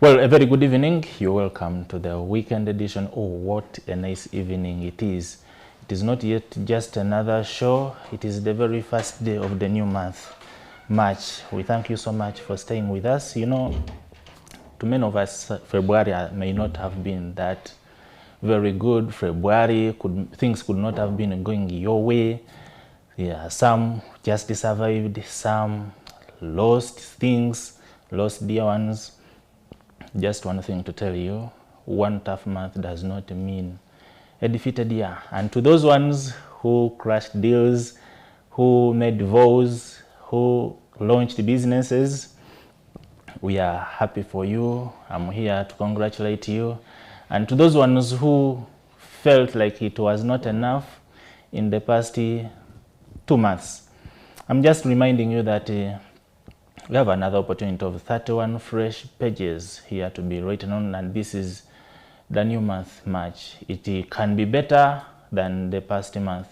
Well, a very good evening. You're welcome to the weekend edition. Oh, what a nice evening it is. It is not yet just another show. It is the very first day of the new month, March. We thank you so much for staying with us. You know, to many of us, February may not have been that very good. February, things could not have been going your way. Yeah, some just survived, some lost things, lost dear ones. Just one thing to tell you, one tough month does not mean a defeated year. And to those ones who crushed deals, who made vows, who launched businesses, we are happy for you. I'm here to congratulate you. And to those ones who felt like it was not enough in the past 2 months, I'm just reminding you that we have another opportunity of 31 fresh pages here to be written on, and this is the new month, March. It can be better than the past month.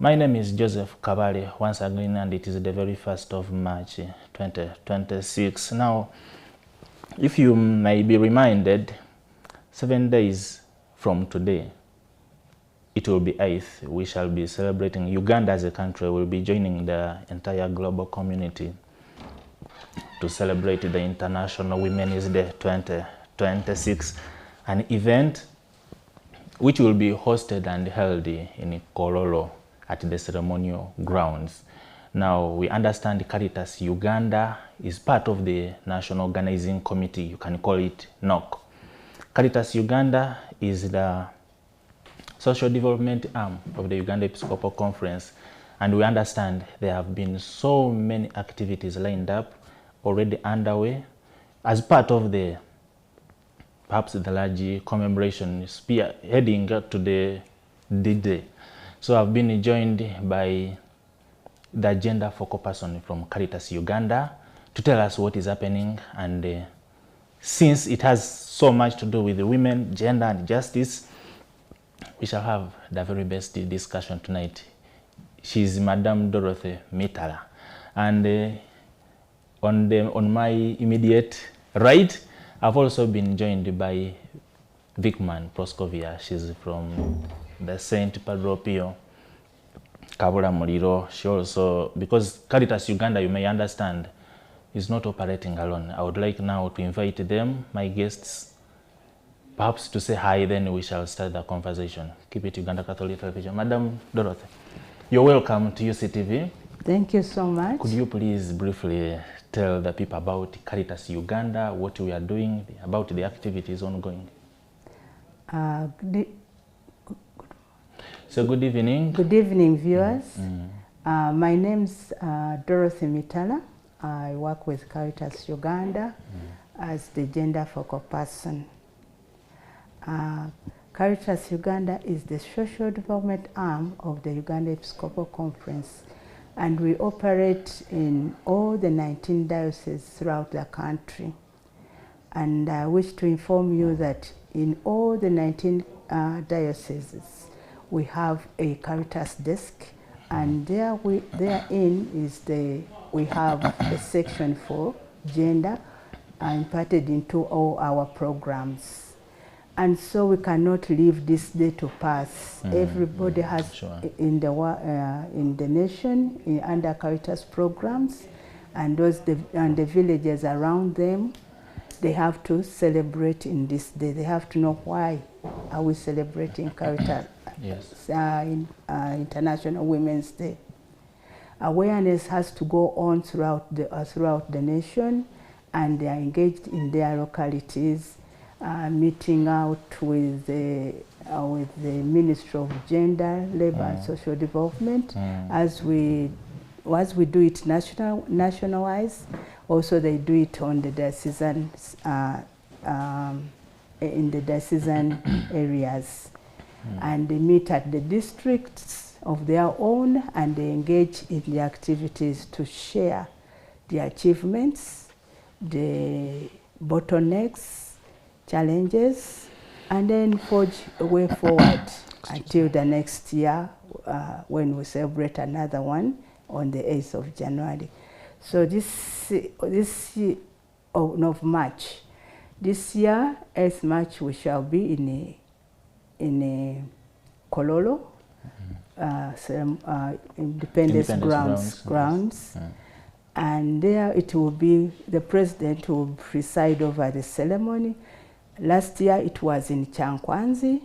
My name is Joseph Kabale once again, and it is the very 1st of March 2026. Now, if you may be reminded, 7 days from today, it will be 8th. We shall be celebrating. Uganda as a country will be joining the entire global community to celebrate the International Women's Day 2026, an event which will be hosted and held in Kololo at the ceremonial grounds. Now, we understand Caritas Uganda is part of the National Organizing Committee. You can call it NOC. Caritas Uganda is the social development arm of the Uganda Episcopal Conference, and we understand there have been so many activities lined up already underway as part of the perhaps the large commemoration heading up to the D-Day. So I've been joined by the agenda focal person from Caritas Uganda to tell us what is happening, and since it has so much to do with women, gender and justice, we shall have the very best discussion tonight. She's Madame Dorothy Mitala, and on my immediate right, I've also been joined by Vicman Proscovia. She's from the Saint Padre Pio Kabula Muliro. She also, because Caritas Uganda, you may understand, is not operating alone. I would like now to invite them, my guests, perhaps to say hi, then we shall start the conversation. Keep it Uganda Catholic Television. Madam Dorothy, you're welcome to Uctv. Thank you so much. Could you please briefly tell the people about Caritas Uganda, what we are doing, about the activities ongoing? So good evening. Good evening, viewers. My name's Dorothy Mitala. I work with Caritas Uganda as the gender focal person. Caritas Uganda is the social development arm of the Uganda Episcopal Conference, and we operate in all the 19 dioceses throughout the country. And I wish to inform you that in all the 19 dioceses, we have a Caritas desk, and therein is we have a section for gender imparted into all our programs. And so we cannot leave this day to pass. Everybody has in the nation under Caritas programs, and the villages around them, they have to celebrate in this day. They have to know why are we celebrating Caritas International Women's Day. Awareness has to go on throughout the nation, and they are engaged in their localities. Meeting out with the Ministry of Gender, Labor and Social Development, as we do it nationwise. Also, they do it on the diocesan in the diocesan areas, and they meet at the districts of their own, and they engage in the activities to share the achievements, the bottlenecks, challenges, and then forge a way forward until the next year when we celebrate another one on the 8th of January. So this of March This year, as much we shall be in a Kololo, Independence grounds. And there it will be, the president will preside over the ceremony. Last year it was in Chankwanzi,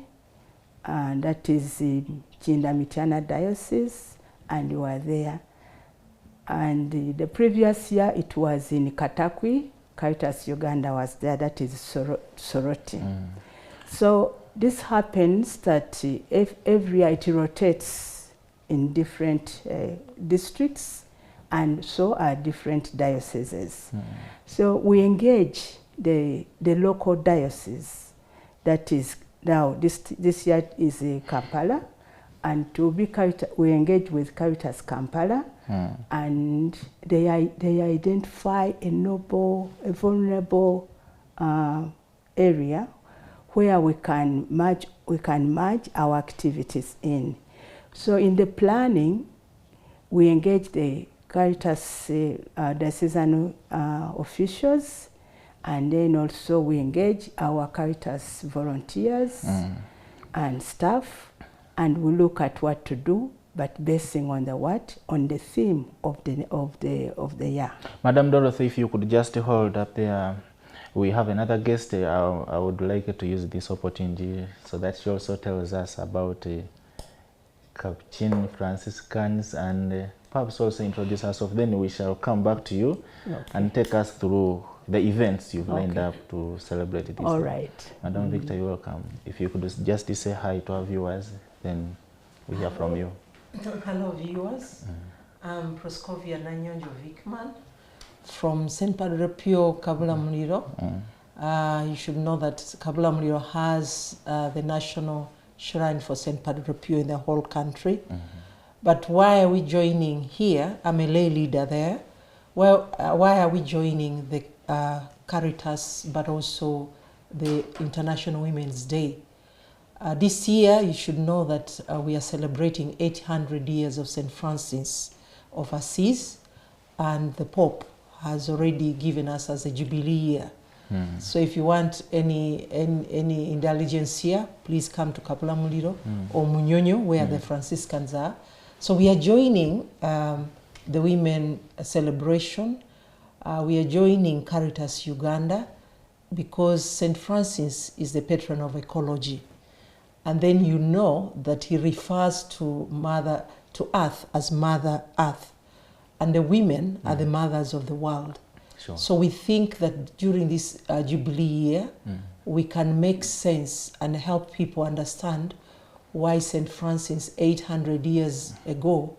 and that is in Chindamitana Diocese, and you were there. And the previous year it was in Katakwi, Caritas Uganda was there, that is Soroti. So this happens that every year it rotates in different districts, and so are different dioceses. So we engage the local diocese. That is now this year is Kampala, and to be we engage with Caritas Kampala, and they identify a vulnerable area where we can merge our activities in. So in the planning, we engage the Caritas diocesan officials, and then also we engage our Caritas volunteers and staff, and we look at what to do, but basing on the theme of the year. Madam Dorothy, if you could just hold up there. We have another guest. I would like to use this opportunity so that she also tells us about Capuchin Franciscans, and perhaps also introduce herself. Then we shall come back to you and take us through the events you've lined up to celebrate this. All right. Madam Victor, you're welcome. If you could just say hi to our viewers, then we hear from you. Hello viewers. I'm Proscovia Nanyonjo Vickman from St. Padre Pio, Kabula Muliro. You should know that Kabula Muliro has the national shrine for St. Padre Pio in the whole country. But why are we joining here? I'm a lay leader there. Well, why are we joining the Caritas, but also the International Women's Day? This year, you should know that we are celebrating 800 years of St. Francis of Assisi, and the Pope has already given us as a jubilee year. So if you want any indulgence here, please come to Kapula Muliro or Munyonyo, where the Franciscans are. So we are joining the women celebration. We are joining Caritas Uganda because St. Francis is the patron of ecology. And then you know that he refers to Earth as Mother Earth. And the women are the mothers of the world. Sure. So we think that during this Jubilee year, we can make sense and help people understand why St. Francis 800 years ago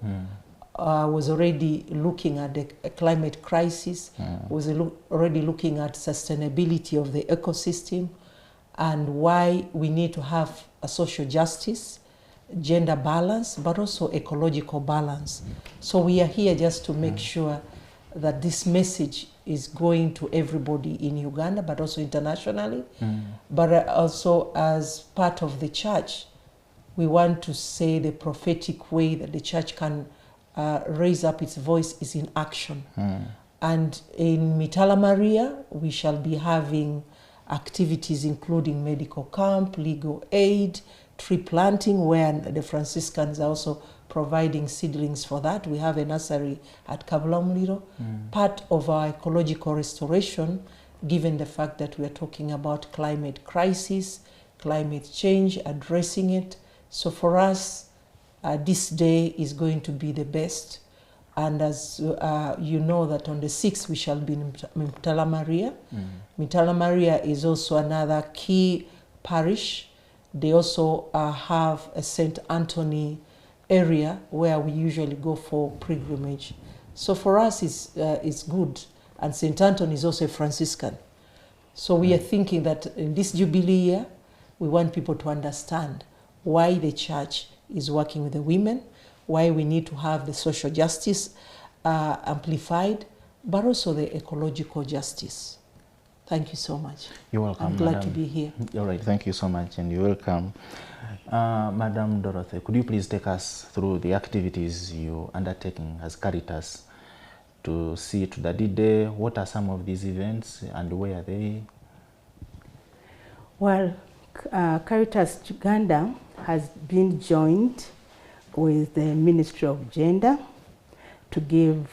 was already looking at the climate crisis, was already looking at sustainability of the ecosystem, and why we need to have a social justice, gender balance, but also ecological balance. So we are here just to make sure that this message is going to everybody in Uganda, but also internationally. But also as part of the church, we want to say the prophetic way that the church can raise up its voice is in action. And in Mitala Maria, we shall be having activities including medical camp, legal aid, tree planting, where the Franciscans are also providing seedlings for that. We have a nursery at Kabula Muliro. Part of our ecological restoration, given the fact that we are talking about climate crisis, climate change, addressing it. So for us, this day is going to be the best. And as you know that on the 6th we shall be in Mitala Maria. Mitala Maria is also another key parish. They also have a St. Anthony area where we usually go for pilgrimage. So for us it's good. And St. Anthony is also a Franciscan. So we are thinking that in this Jubilee year, we want people to understand why the church is working with the women, why we need to have the social justice amplified, but also the ecological justice. Thank you so much. You're welcome, I'm glad Madam. to be here. All right, thank you so much, and you're welcome. Madam Dorothy, could you please take us through the activities you're undertaking as Caritas to see to the D-Day? What are some of these events and where are they? Well, Caritas Uganda has been joined with the Ministry of Gender to give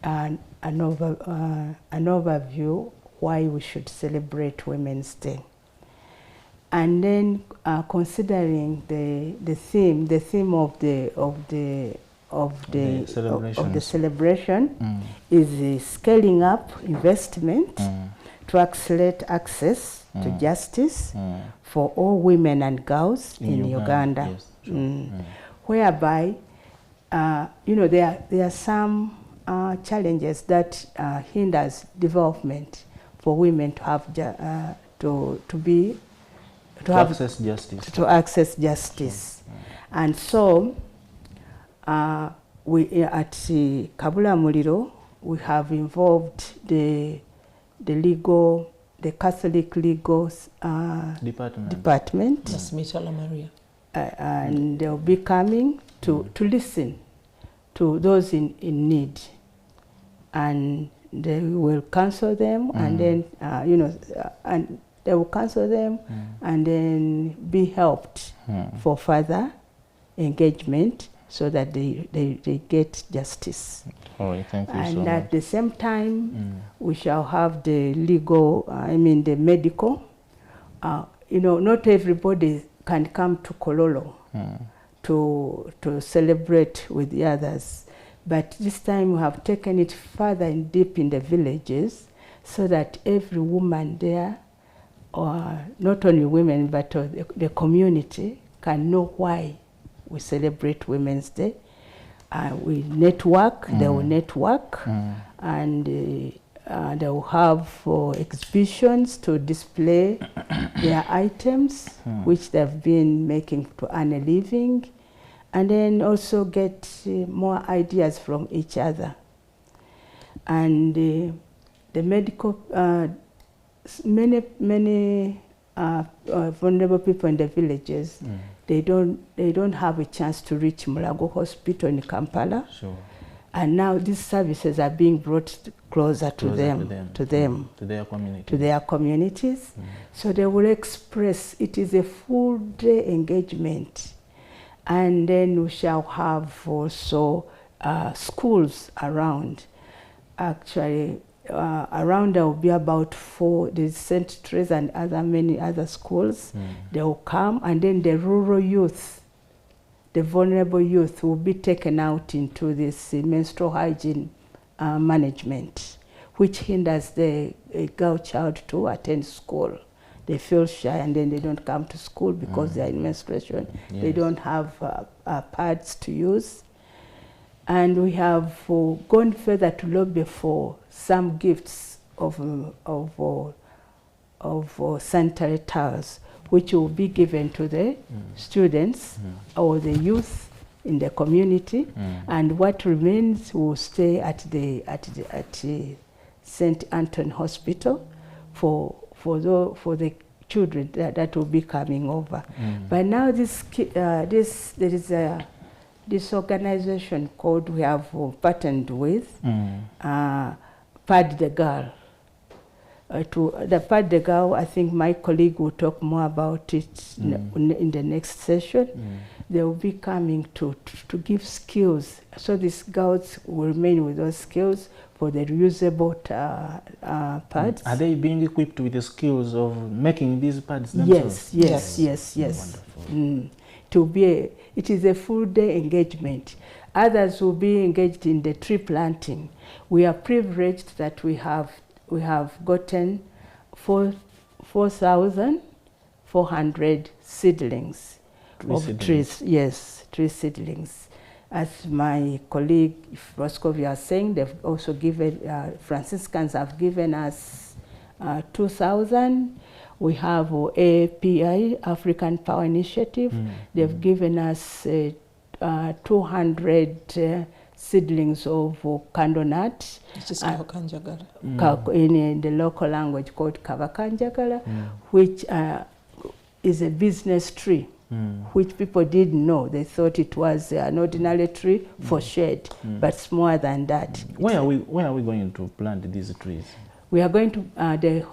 an overview why we should celebrate Women's Day. And then considering the theme of the celebration is the scaling up investment to accelerate access to justice for all women and girls in Uganda. Yes, sure. Whereby, there are some challenges that hinders development for women to have access justice. To access justice. Sure. And so we at Kabula Muliro, we have involved the Catholic legal department. Maria. And they'll be coming to listen to those in need, and they will counsel them, and then and they will counsel them, and then be helped for further engagement, so that they get justice. All right, thank you so much. And at the same time, we shall have the legal, the medical. Not everybody can come to Kololo to celebrate with the others. But this time we have taken it further and deep in the villages, so that every woman there, or not only women, but the community, can know why we celebrate Women's Day. We network, they will network, and they will have exhibitions to display their items, which they've been making to earn a living, and then also get more ideas from each other. And the medical, many vulnerable people in the villages, they don't have a chance to reach Mulago Hospital in Kampala. Sure. And now these services are being brought closer to their communities. So they will express, it is a full day engagement. And then we shall have also schools around. Actually, around there will be about 4, the St. Teresa and many other schools. They will come, and then the rural youth, the vulnerable youth, will be taken out into this menstrual hygiene management, which hinders the girl child to attend school. They feel shy, and then they don't come to school because they are in menstruation. Yes. They don't have pads to use. And we have gone further to lobby for some gifts of sanitary towels, which will be given to the students or the youth in the community, and what remains will stay at the St. Anton Hospital for the children that will be coming over. But now there is this organization called, we have partnered with, Pad the Girl. The Pad the Girl, I think my colleague will talk more about it in the next session. They will be coming to give skills, so these girls will remain with those skills for the reusable pads. Are they being equipped with the skills of making these pads themselves? Yes. It is a full day engagement. Others will be engaged in the tree planting. We are privileged that we have gotten 4,400 seedlings of trees. Yes, tree seedlings. As my colleague Roscovia was saying, they've also given, Franciscans have given us 2,000. We have API, African Power Initiative. They've given us 200 seedlings of candle nut, which is Kavakanjagala. In the local language called Kavakanjagala, which is a business tree, which people didn't know. They thought it was an ordinary tree for shade, but it's more than that. Where are we going to plant these trees? We are going to,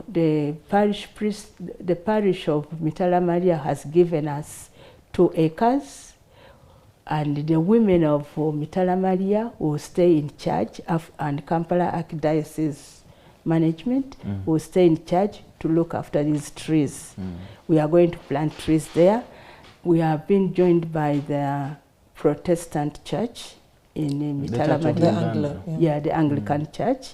the parish priest, the parish of Mitala Maria has given us 2 acres, and the women of Mitala Maria will stay in charge, and Kampala Archdiocese Management will stay in charge to look after these trees. We are going to plant trees there. We have been joined by the Protestant Church in Mitala Maria. The Anglican Church,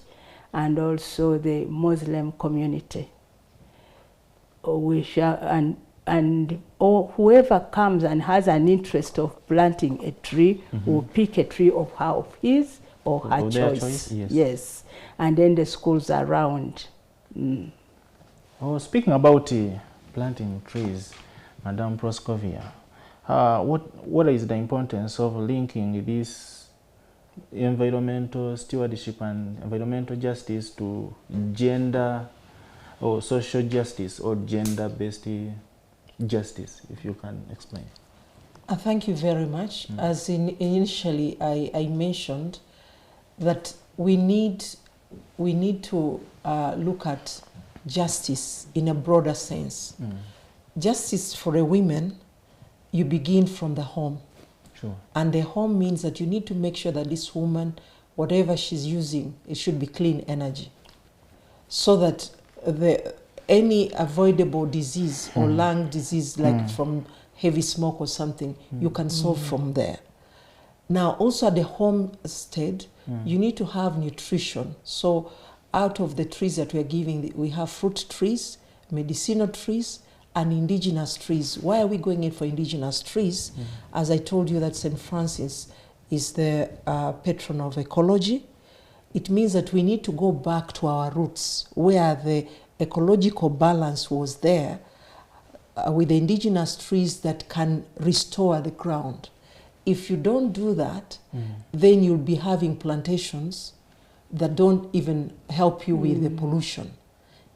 and also the Muslim community. We shall, and whoever comes and has an interest of planting a tree will pick a tree of his or her choice. Yes. And then the schools around. Oh, speaking about planting trees, Madam Proscovia, what is the importance of linking this environmental stewardship and environmental justice to gender or social justice or gender-based justice, if you can explain? Thank you very much. As initially I mentioned that we need to look at justice in a broader sense. Justice for a woman, you begin from the home. Sure. And the home means that you need to make sure that this woman, whatever she's using, it should be clean energy, so that any avoidable disease or lung disease, like from heavy smoke or something, you can solve from there. Now, also at the homestead, you need to have nutrition. So out of the trees that we're giving, we have fruit trees, medicinal trees, and indigenous trees. Why are we going in for indigenous trees? As I told you that St. Francis is the patron of ecology. It means that we need to go back to our roots, where the ecological balance was there, with the indigenous trees that can restore the ground. If you don't do that, then you'll be having plantations that don't even help you with the pollution.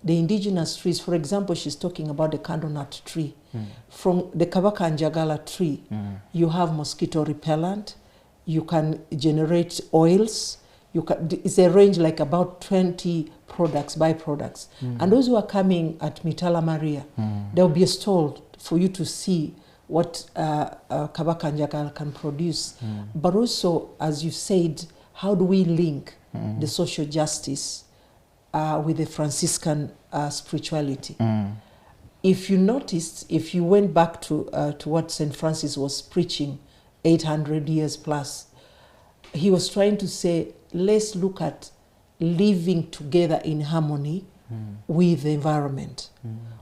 The indigenous trees, for example, she's talking about the candlenut tree. From the Kabaka and Jagala tree, you have mosquito repellent, you can generate oils, it's a range like about 20 products, byproducts. And those who are coming at Mitala Maria, there will be a stall for you to see what Kabaka and Jagala can produce. But also, as you said, how do we link the social justice with the Franciscan spirituality? If you noticed, if you went back to what St. Francis was preaching 800 years plus, he was trying to say, let's look at living together in harmony with the environment.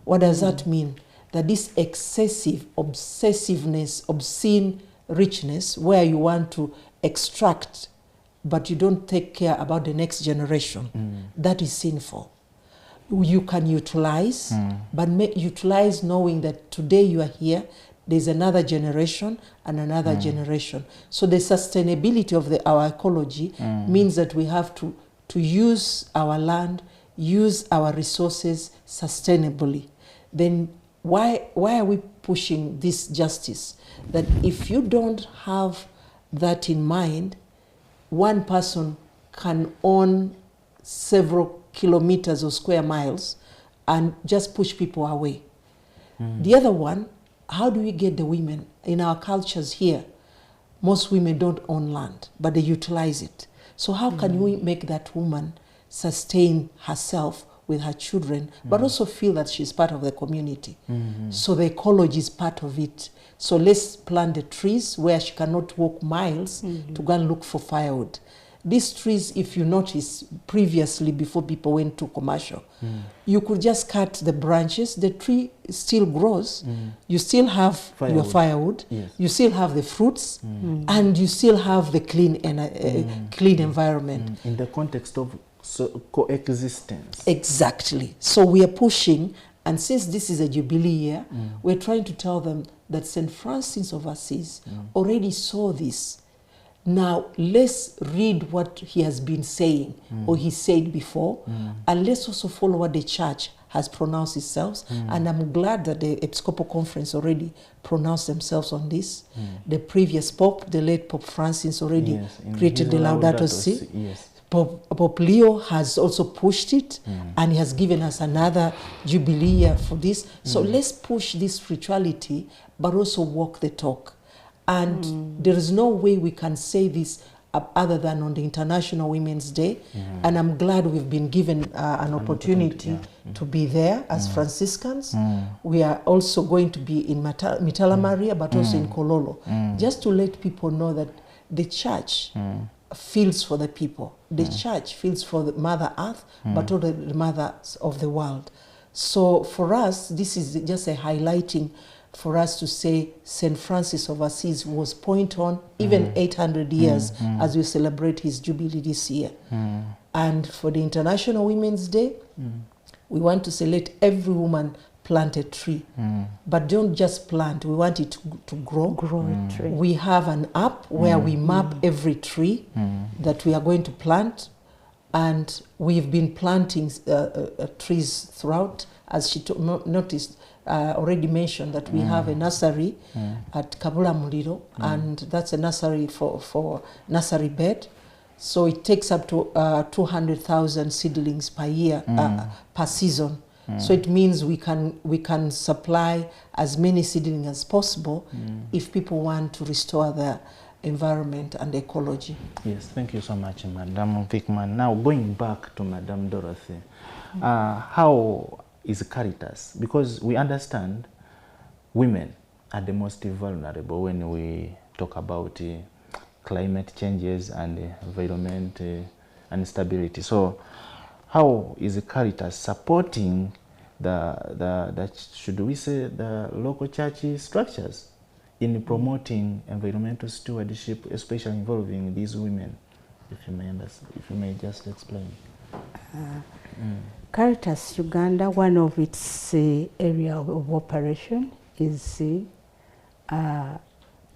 What does that mean? That this excessive obsessiveness, obscene richness, where you want to extract but you don't take care about the next generation, that is sinful. You can utilize, but utilize knowing that today you are here, there's another generation and another generation. So the sustainability of our ecology means that we have to use our land, use our resources sustainably. Then why are we pushing this justice? That if you don't have that in mind, one person can own several kilometers or square miles and just push people away. The other one, how do we get the women? In our cultures here, most women don't own land, but they utilize it. So how can we make that woman sustain herself with her children, but also feel that she's part of the community? So the ecology is part of it. So let's plant the trees where she cannot walk miles to go and look for firewood. These trees, if you notice previously, before people went to commercial, you could just cut the branches, the tree still grows, you still have your firewood, you still have the fruits, and you still have the clean environment. In the context of coexistence. Exactly. So we are pushing, and since this is a Jubilee year, we're trying to tell them that St. Francis of Assisi already saw this. Now, let's read what he has been saying, or he said before, and let's also follow what the church has pronounced itself. And I'm glad that the Episcopal Conference already pronounced themselves on this. The previous Pope, the late Pope Francis, already created the Laudato Si. Pope Leo has also pushed it, and he has given us another jubilee year for this. So let's push this spirituality, but also walk the talk. And there is no way we can say this other than on the International Women's Day. And I'm glad we've been given an opportunity to be there as Franciscans. We are also going to be in Mitala Maria, but also in Kololo, just to let people know that the church feels for the people. The church feels for the Mother Earth, but also the mothers of the world. So for us, this is just a highlighting for us to say St. Francis of Assisi was point on, even 800 years as we celebrate his jubilee this year. And for the International Women's Day, we want to say let every woman plant a tree. But don't just plant, we want it to grow. Grow a tree. We have an app where we map every tree that we are going to plant, and we've been planting trees throughout. As she noticed, already mentioned that we have a nursery at Kabula Muliro, and that's a nursery for nursery bed. So it takes up to 200,000 seedlings per year, per season. So it means we can supply as many seedlings as possible if people want to restore the environment and ecology. Yes, thank you so much, Madam Vickman. Now going back to Madam Dorothy, how is Caritas? Because we understand women are the most vulnerable when we talk about climate changes and environment instability. So how is Caritas supporting the should we say the local church structures in promoting environmental stewardship, especially involving these women? If you may just explain. Caritas Uganda, one of its area of operation is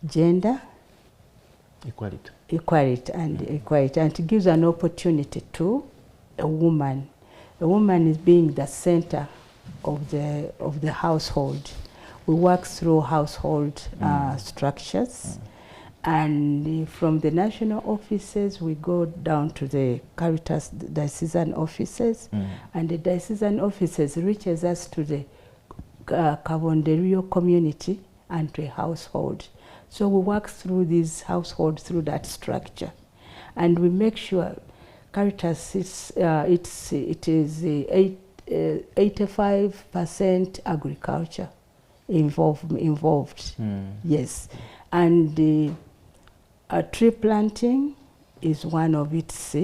gender equality, and it gives an opportunity to a woman. A woman is being the center of the household. We work through household structures, and from the national offices we go down to the Caritas diocesan offices, and the diocesan offices reaches us to the Kavonderio community and to a household. So we work through this household, through that structure, and we make sure Caritas it is 85% agriculture involved. Yes, and tree planting is one of its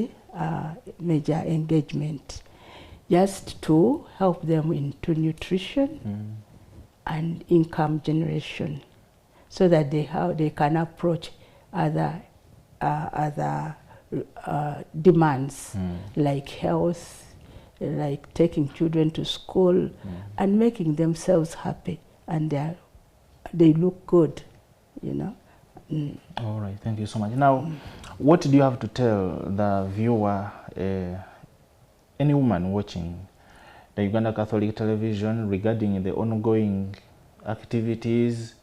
major engagement, just to help them into nutrition and income generation, so that they can approach other demands like health, like taking children to school, and making themselves happy, and they look good, you know. All right, thank you so much. Now, what do you have to tell the viewer, any woman watching the Uganda Catholic Television, regarding the ongoing activities,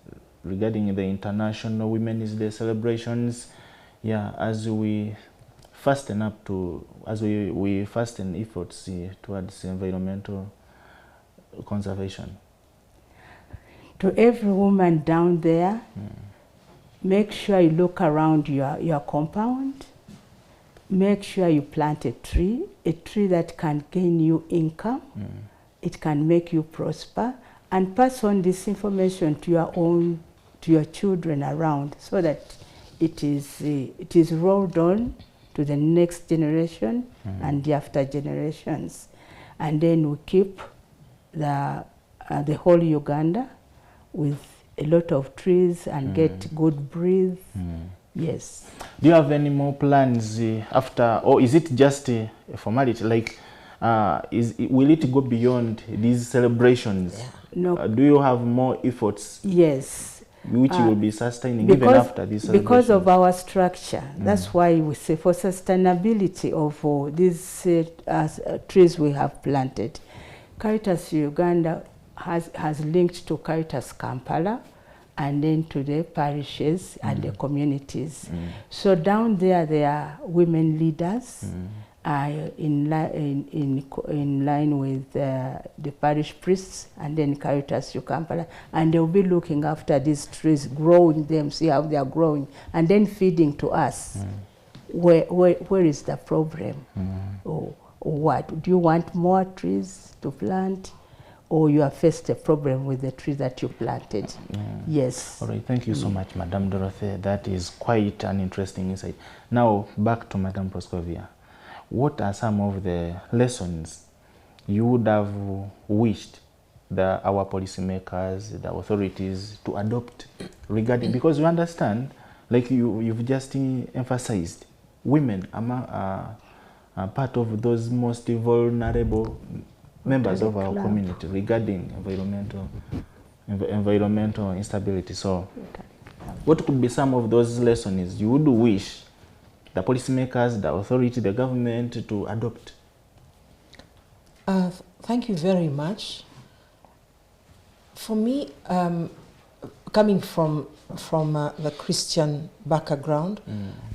regarding the International Women's Day celebrations, as we fasten efforts towards environmental conservation? To every woman down there, make sure you look around your compound. Make sure you plant a tree that can gain you income. It can make you prosper, and pass on this information to your children around, so that it is rolled on to the next generation and the after generations, and then we keep the whole Uganda with a lot of trees and get good breeze. Yes. Do you have any more plans after, or is it just a formality? Like, will it go beyond these celebrations? No. Do you have more efforts? Yes. Which you will be sustaining even after this celebration? Because of our structure. That's why we say for sustainability of these trees we have planted. Caritas Uganda has linked to Caritas Kampala, and then to the parishes and the communities. So down there are women leaders in line with the parish priests, and then Caritas Kampala, and they'll be looking after these trees, growing them, see how they are growing, and then feeding to us. Where is the problem? Or what? Do you want more trees to plant? Or you have faced a problem with the tree that you planted? Yes. All right, thank you so much, Madam Dorothy. That is quite an interesting insight. Now, back to Madam Proscovia. What are some of the lessons you would have wished our policymakers, the authorities to adopt regarding, because you understand, like you've just emphasized, women are part of those most vulnerable members of our community regarding environmental instability. So what could be some of those lessons you would wish the policymakers, the authority, the government to adopt? Thank you very much. For me, coming from the Christian background,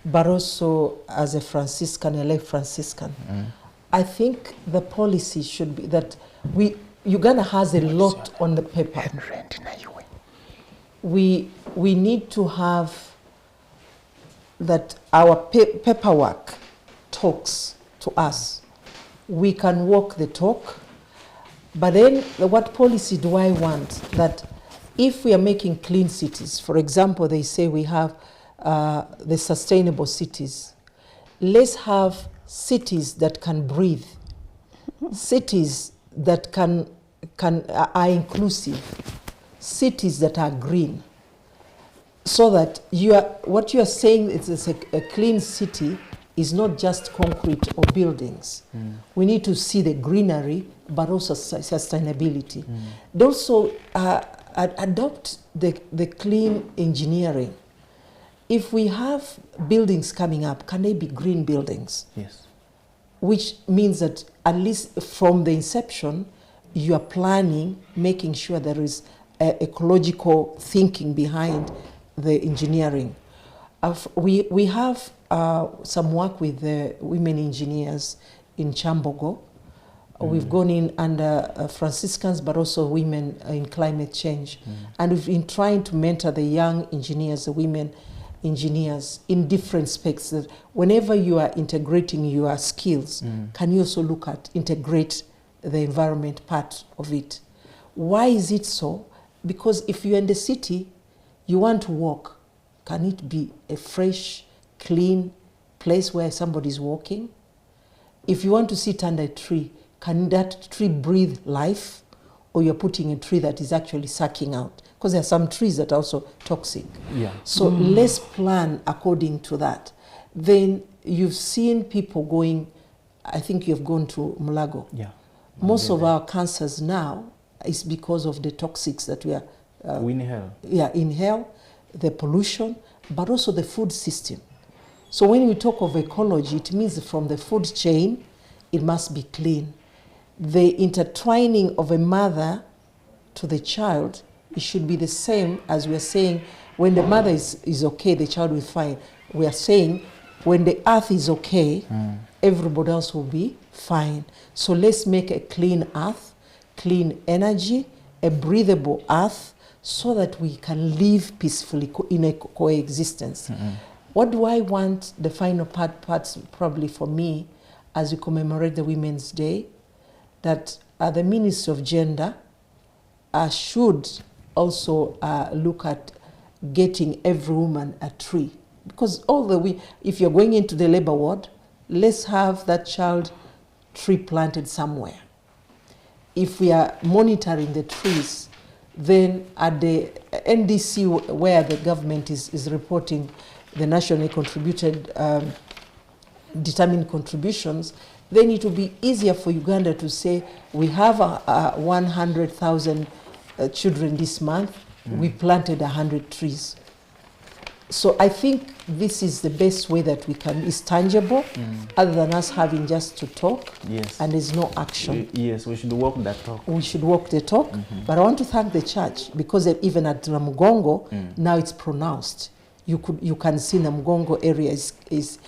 but also as a Franciscan, a lay Franciscan, I think the policy should be that Uganda has a lot on the paper. We need to have that our paperwork talks to us. We can walk the talk, but then what policy do I want? That if we are making clean cities, for example, they say we have the sustainable cities, let's have cities that can breathe, cities that are inclusive, cities that are green, so that what you are saying is a clean city is not just concrete or buildings. We need to see the greenery, but also sustainability. And also adopt the clean engineering. If we have buildings coming up, can they be green buildings? Yes. Which means that at least from the inception, you are planning, making sure there is ecological thinking behind the engineering. We have some work with the women engineers in Chambogo. We've gone in under Franciscans, but also women in climate change. And we've been trying to mentor the young engineers, the women engineers in different specs. That whenever you are integrating your skills, can you also look at integrate the environment part of it? Why is it so? Because if you're in the city, you want to walk, can it be a fresh, clean place where somebody's walking? If you want to sit under a tree, can that tree breathe life, or you're putting a tree that is actually sucking out? Because there are some trees that are also toxic. Yeah. So let's plan according to that. Then you've seen people going, I think you've gone to Mulago. Yeah. Most of our cancers now is because of the toxics that we are we inhale. Yeah, inhale, the pollution, but also the food system. So when we talk of ecology, it means from the food chain, it must be clean. The intertwining of a mother to the child, it should be the same as we are saying, when the mother is okay, the child will fine. We are saying, when the earth is okay, everybody else will be fine. So let's make a clean earth, clean energy, a breathable earth, so that we can live peacefully in a coexistence. What do I want the final parts probably for me as we commemorate the Women's Day? That the Ministry of Gender should also look at getting every woman a tree. Because if you're going into the labor ward, let's have that child tree planted somewhere. If we are monitoring the trees, then at the NDC, where the government is reporting the nationally contributed determined contributions, then it will be easier for Uganda to say, we have 100,000 children this month, we planted 100 trees. So I think this is the best way that we can, is tangible, other than us having just to talk, Yes. and there's no action. Yes, we should walk that talk. We should walk the talk. But I want to thank the church, because even at Namugongo, now it's pronounced. You can see Namugongo area is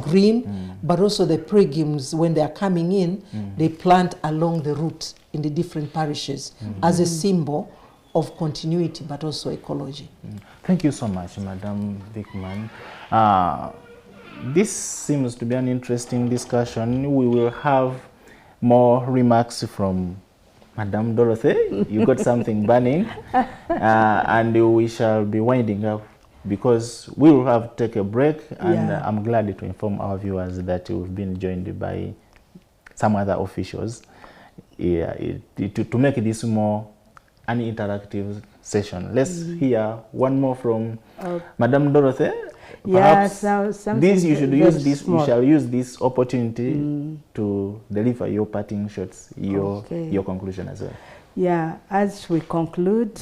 green, but also the pilgrims, when they are coming in, they plant along the route in the different parishes as a symbol of continuity, but also ecology. Thank you so much, Madam Vickman. This seems to be an interesting discussion. We will have more remarks from Madam Dorothy. You got something burning, and we shall be winding up, because we will have to take a break, and I'm glad to inform our viewers that we've been joined by some other officials to make this more an interactive session. Let's hear one more from Madam Dorothy. Perhaps this you should use this. You shall use this opportunity to deliver your parting shots, your conclusion as well. Yeah, as we conclude,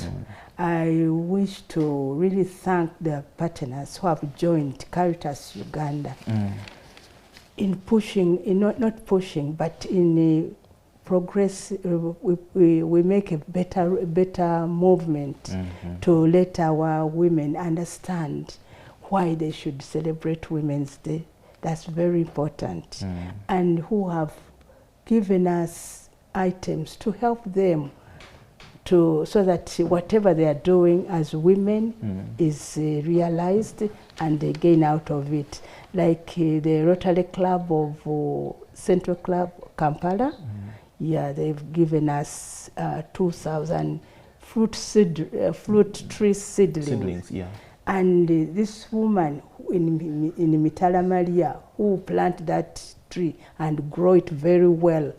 I wish to really thank the partners who have joined Caritas Uganda in pushing, not pushing, but in progress. We make a better movement to let our women understand why they should celebrate Women's Day. That's very important. And who have given us items to help them so that whatever they are doing as women is realized and they gain out of it. Like the Rotary Club of Central Club, Kampala, they've given us 2,000 fruit tree seedlings. And this woman in Mitala Maria, who planted that tree and grow it very well,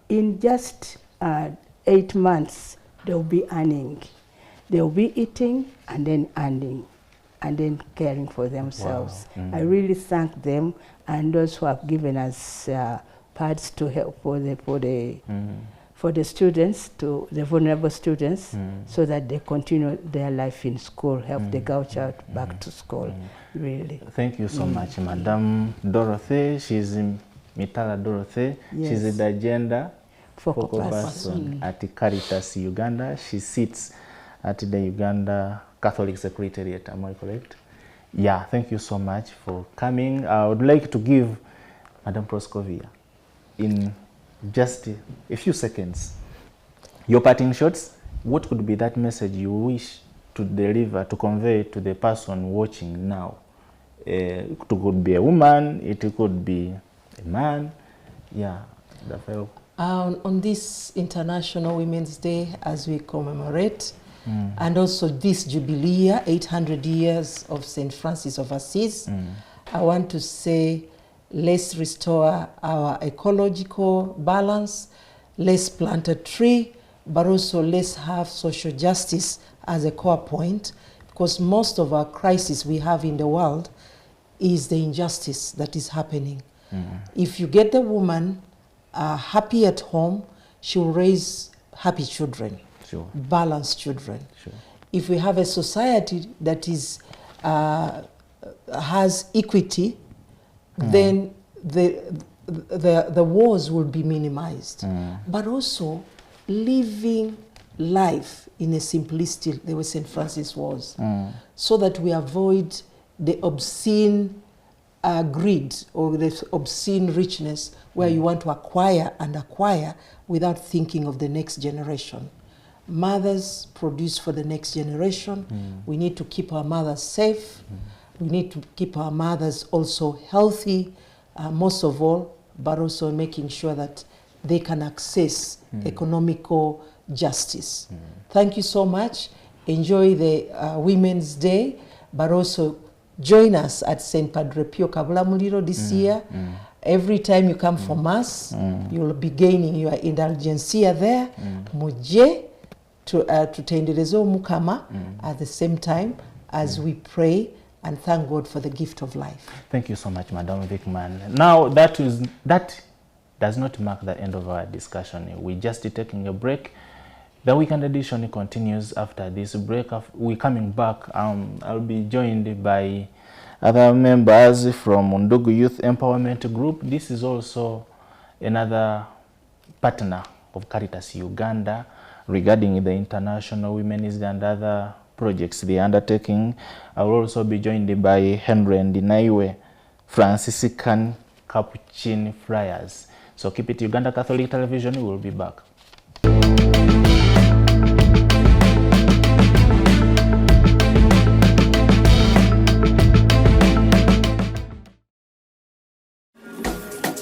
in just 8 months, they'll be earning. They'll be eating and then earning and then caring for themselves. Wow. I really thank them and those who have given us pads to help for the students, to the vulnerable students, so that they continue their life in school, help the girl child back to school, really. Thank you so much, Madam Dorothy. She's Mitala Dorothy. Yes. She's the agenda focal person at Caritas Uganda. She sits at the Uganda Catholic Secretariat, am I correct? Yeah, thank you so much for coming. I would like to give Madam Proscovia, in just a few seconds, your parting shots. What could be that message you wish to deliver, to convey to the person watching now? It could be a woman, it could be a man. Yeah, on this International Women's Day, as we commemorate, and also this Jubilee year, 800 years of St. Francis of Assisi, I want to say, let's restore our ecological balance, let's plant a tree, but also let's have social justice as a core point, because most of our crisis we have in the world is the injustice that is happening. If you get the woman happy at home, she will raise happy children, balanced children. If we have a society that is has equity, then the wars will be minimized. But also living life in a simplicity, the way St. Francis was, so that we avoid the obscene greed or the obscene richness where you want to acquire and acquire without thinking of the next generation. Mothers produce for the next generation. We need to keep our mothers safe. We need to keep our mothers also healthy, most of all, but also making sure that they can access economical justice. Thank you so much. Enjoy the Women's Day, but also join us at St. Padre Pio Kabulamuliro this year. Every time you come for Mass, you'll be gaining your indulgencia there. Muje to tenderezo mukama at the same time as we pray and thank God for the gift of life. Thank you so much, Madam Vickman. Now, that does not mark the end of our discussion. We're just taking a break. The weekend edition continues after this break. We're coming back. I'll be joined by other members from Undugu Youth Empowerment Group. This is also another partner of Caritas Uganda regarding the International Women's Day and other projects they are undertaking. I will also be joined by Henry and Naiwe, Franciscan Capuchin Friars. So keep it Uganda Catholic Television. We will be back.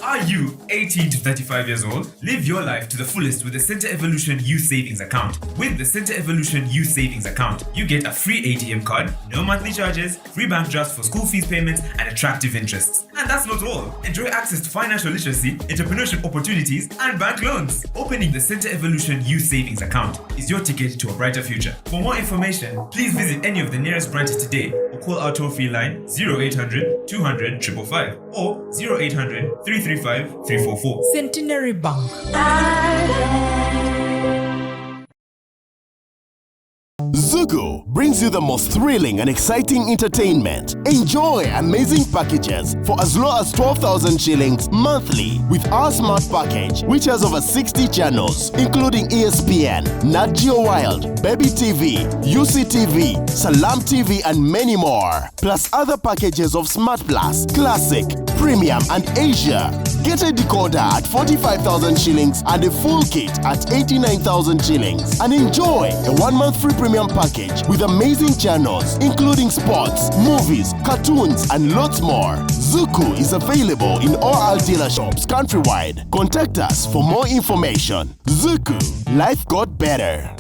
Are you 18 to 35 years old? Live your life to the fullest with the Center Evolution Youth Savings Account. With the Center Evolution Youth Savings Account, you get a free ATM card, no monthly charges, free bank drafts for school fees payments, and attractive interests. And that's not all. Enjoy access to financial literacy, entrepreneurship opportunities, and bank loans. Opening the Center Evolution Youth Savings Account is your ticket to a brighter future. For more information, please visit any of the nearest branches today or call our toll-free line 0800 200 555 or 0800 335 344. Centenary Bank. Zuku brings you the most thrilling and exciting entertainment. Enjoy amazing packages for as low as 12,000 shillings monthly with our smart package, which has over 60 channels, including ESPN, Nat Geo Wild, Baby TV, UCTV, Salam TV, and many more. Plus other packages of Smart Plus, Classic, Premium, and Asia. Get a decoder at 45,000 shillings and a full kit at 89,000 shillings. And enjoy a 1-month free premium package with amazing channels, including sports, movies, cartoons, and lots more. Zuku is available in all our dealer shops countrywide. Contact us for more information. Zuku, life got better.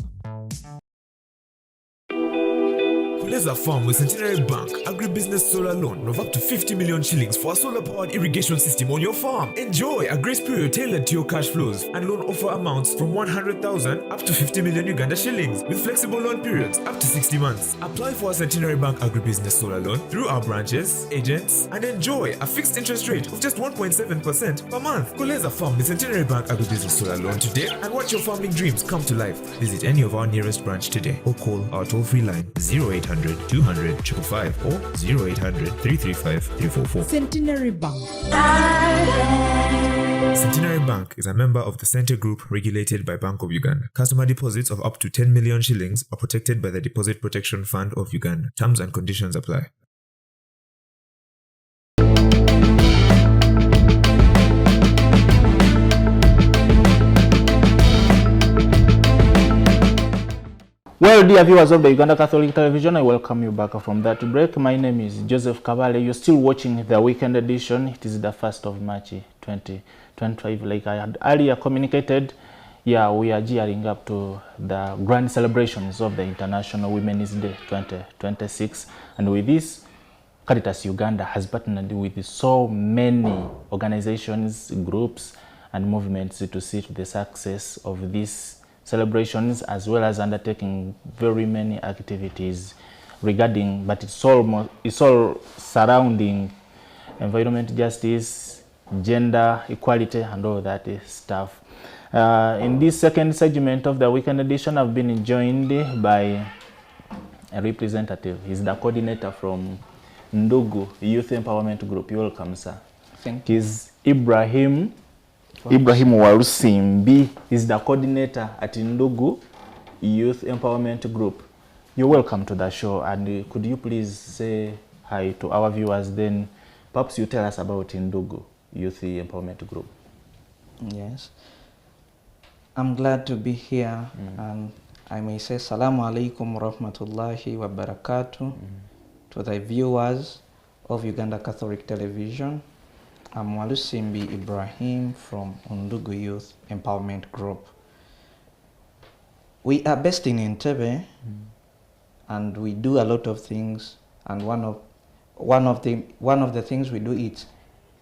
Kuleza Farm with Centenary Bank agribusiness solar loan of up to 50 million shillings for a solar-powered irrigation system on your farm. Enjoy a grace period tailored to your cash flows and loan offer amounts from 100,000 up to 50 million Uganda shillings with flexible loan periods up to 60 months. Apply for a Centenary Bank agribusiness solar loan through our branches, agents, and enjoy a fixed interest rate of just 1.7% per month. Kuleza Farm with Centenary Bank agribusiness solar loan today and watch your farming dreams come to life. Visit any of our nearest branch today or call our toll-free line 0800 200 555 or 0800 335 344. Centenary Bank. Centenary Bank is a member of the Center Group regulated by Bank of Uganda. Customer deposits of up to 10 million shillings are protected by the Deposit Protection Fund of Uganda. Terms and conditions apply. Well, dear viewers of the Uganda Catholic Television, I welcome you back from that break. My name is Joseph Kabale. You're still watching the weekend edition. It is the 1st of March 2025. Like I had earlier communicated, we are gearing up to the grand celebrations of the International Women's Day 2026. And with this, Caritas Uganda has partnered with so many organizations, groups, and movements to see to the success of this celebrations, as well as undertaking very many activities regarding, but it's all surrounding environment justice, gender equality, and all that stuff. In this second segment of the weekend edition, I've been joined by a representative. He's the coordinator from Ndugu Youth Empowerment Group. You're welcome, sir. Thank you. He's Ibrahim Warusimbi is the coordinator at Ndugu Youth Empowerment Group. You're welcome to the show, and could you please say hi to our viewers, then perhaps you tell us about Ndugu Youth Empowerment Group. Yes. I'm glad to be here, and I may say Salamu alaikum wa rahmatullahi wa barakatuh to the viewers of Uganda Catholic Television. I'm Walusimbi Ibrahim from Undugu Youth Empowerment Group. We are based in Entebbe, and we do a lot of things. And one of the things we do is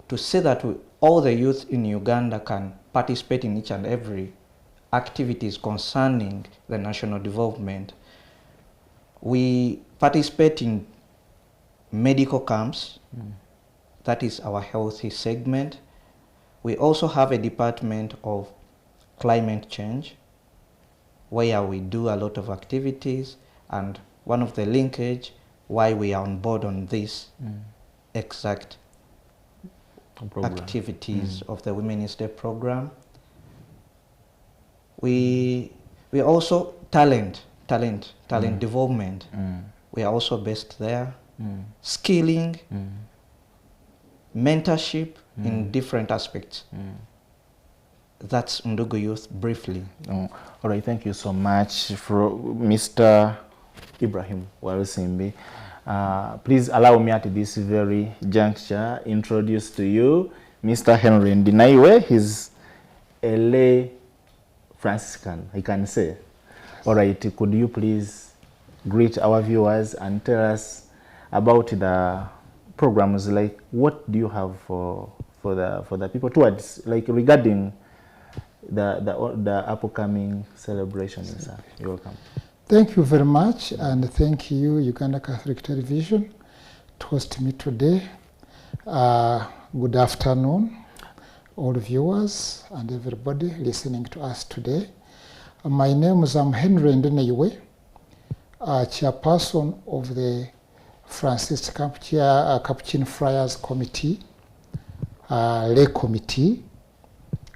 to say that all the youth in Uganda can participate in each and every activities concerning the national development. We participate in medical camps. That is our healthy segment. We also have a department of climate change. where we do a lot of activities, and one of the linkage why we are on board on this exact activities of the Women's Day program. We also talent development. We are also based there. Skilling, mentorship in different aspects. That's Ndugu Youth briefly. All right, thank you so much for Mr. Ibrahim Walusimbi. Please allow me at this very juncture introduce to you Mr. Henry Ndinaiwe. He's a lay Franciscan, I can say. All right, could you please greet our viewers and tell us about the programs, like what do you have for the people towards, like regarding the upcoming celebrations? You're welcome. Thank you very much, and thank you, Uganda Catholic Television, to host me today. Good afternoon, all viewers and everybody listening to us today. My name is Henry Ndinaiwe, chairperson of the Franciscan Capuchin Friars Committee, lay committee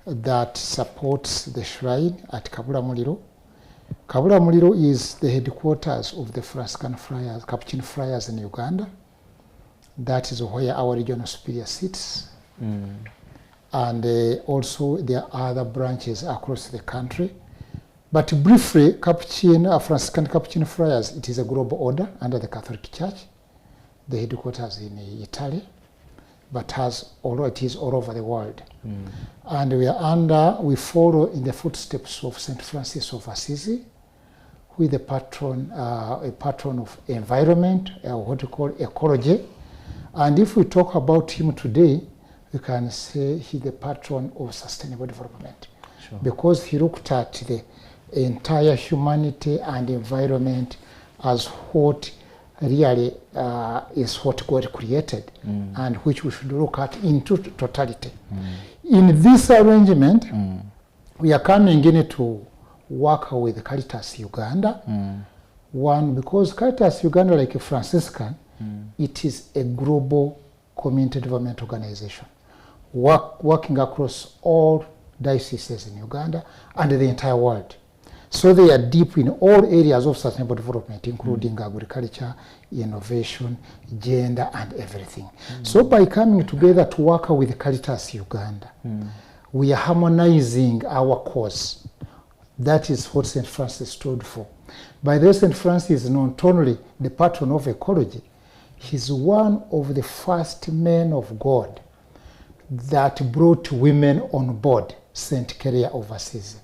that supports the shrine at Kabula Muliro. Kabula Muliro is the headquarters of the Franciscan Friars, Capuchin Friars in Uganda. That is where our regional superior sits. And also there are other branches across the country. But briefly, Franciscan Capuchin Friars, it is a global order under the Catholic Church. The headquarters in Italy, but although it is all over the world. And we follow in the footsteps of St. Francis of Assisi, who is a patron of environment, what we call ecology. And if we talk about him today, we can say he's the patron of sustainable development. Sure. Because he looked at the entire humanity and environment as what really is what God created, and which we should look at in totality. In this arrangement, we are coming in to work with Caritas Uganda. One, because Caritas Uganda, like a Franciscan, it is a global community development organization, working across all dioceses in Uganda and the entire world. So they are deep in all areas of sustainable development, including agriculture, innovation, gender, and everything. So by coming together to work with Caritas Uganda, we are harmonizing our cause. That is what St. Francis stood for. By the way, St. Francis is not only the patron of ecology, he's one of the first men of God that brought women on board St. Caria of Assisi,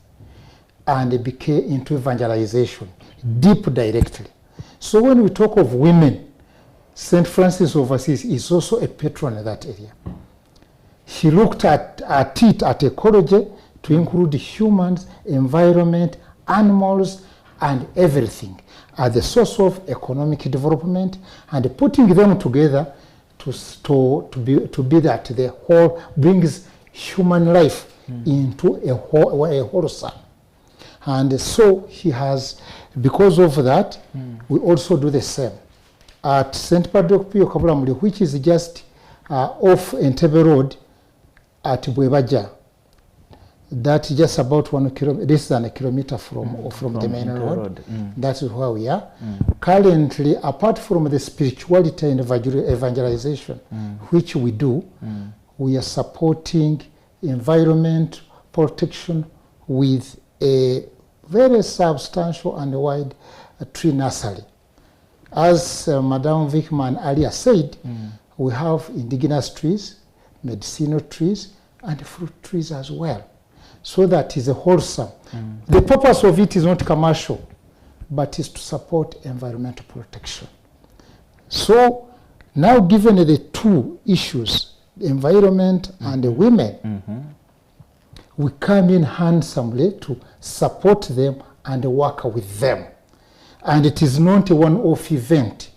and became into evangelization, deep directly. So when we talk of women, St. Francis of Assisi is also a patron in that area. He looked at ecology to include humans, environment, animals, and everything as the source of economic development, and putting them together to be that the whole brings human life into a wholesome. And so he has, because of that, we also do the same. At St. Padre Pio Kabulamuli, which is just off Entebbe Road at Bwebaja, that's just about 1 kilometer, this is a kilometer from the main road. That is where we are. Currently, apart from the spirituality and evangelization, which we do, we are supporting environment protection with a very substantial and wide tree nursery. As Madame Vickman earlier said, we have indigenous trees, medicinal trees, and fruit trees as well. So that is a wholesome. The purpose of it is not commercial, but is to support environmental protection. So now, given the two issues, the environment and the women, we come in handsomely to support them and work with them. And it is not a one-off event.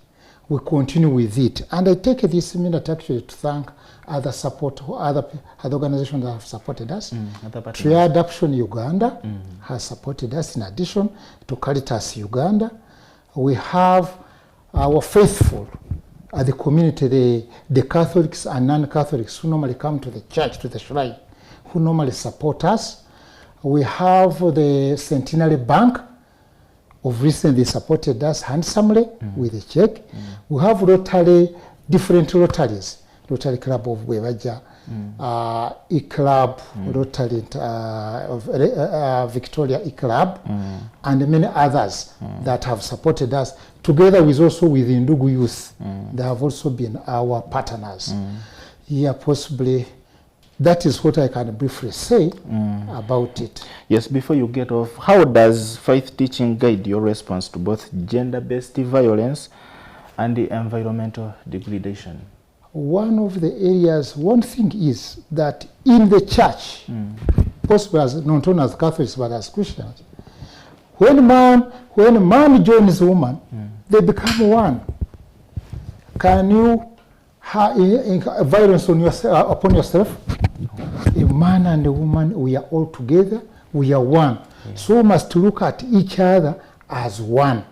We continue with it. And I take this minute actually to thank other support, other organizations that have supported us. Other partners. Triad Action Uganda has supported us in addition to Caritas Uganda. We have our faithful, the community, the Catholics and non-Catholics who normally come to the church, to the shrine, who normally support us. We have the Centenary Bank, of recently supported us handsomely with a check. We have Rotary, different Rotaries, Rotary Club of Wevaja, E-Club, Rotary of Victoria E-Club, and many others that have supported us, together with also with Ndugu Youth. They have also been our partners. Yeah, possibly that is what I can briefly say about it. Yes, before you get off, how does faith teaching guide your response to both gender-based violence and the environmental degradation? One thing is that in the church, possibly as not only as Catholics but as Christians, when man joins woman, they become one. Can you have violence on yourself, upon yourself? A man and a woman, we are all together, we are one. So we must look at each other as one.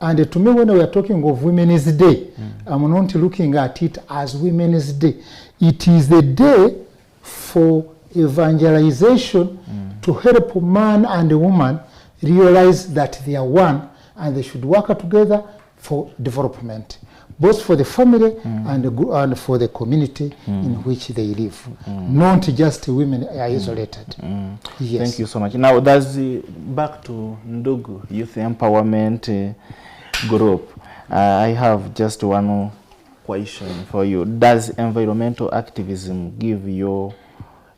And to me, when we are talking of Women's Day, I'm not looking at it as Women's Day. It is the day for evangelization to help man and a woman realize that they are one and they should work together for development, both for the family and for the community in which they live. Not just women are isolated. Yes. Thank you so much. Now, that's back to Ndugu Youth Empowerment Group. I have just one question for you. Does environmental activism give your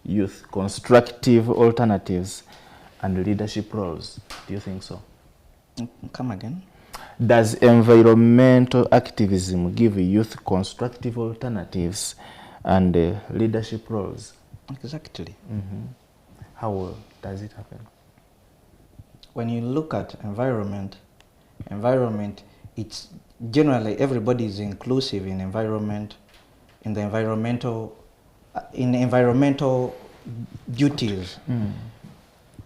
youth constructive alternatives and leadership roles? Do you think so? Come again? Does environmental activism give youth constructive alternatives and leadership roles? Exactly. How does it happen? When you look at environment, it's generally everybody is inclusive in environment, in environmental duties.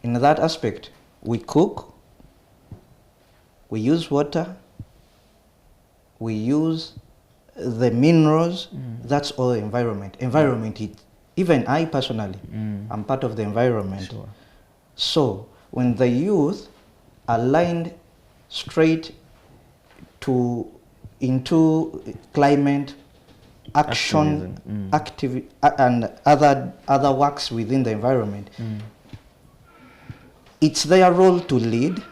In that aspect, we cook, we use water, we use the minerals. That's all environment. Even I personally, I'm part of the environment. Sure. So when the youth are lined straight into climate action, and other works within the environment, it's their role to lead.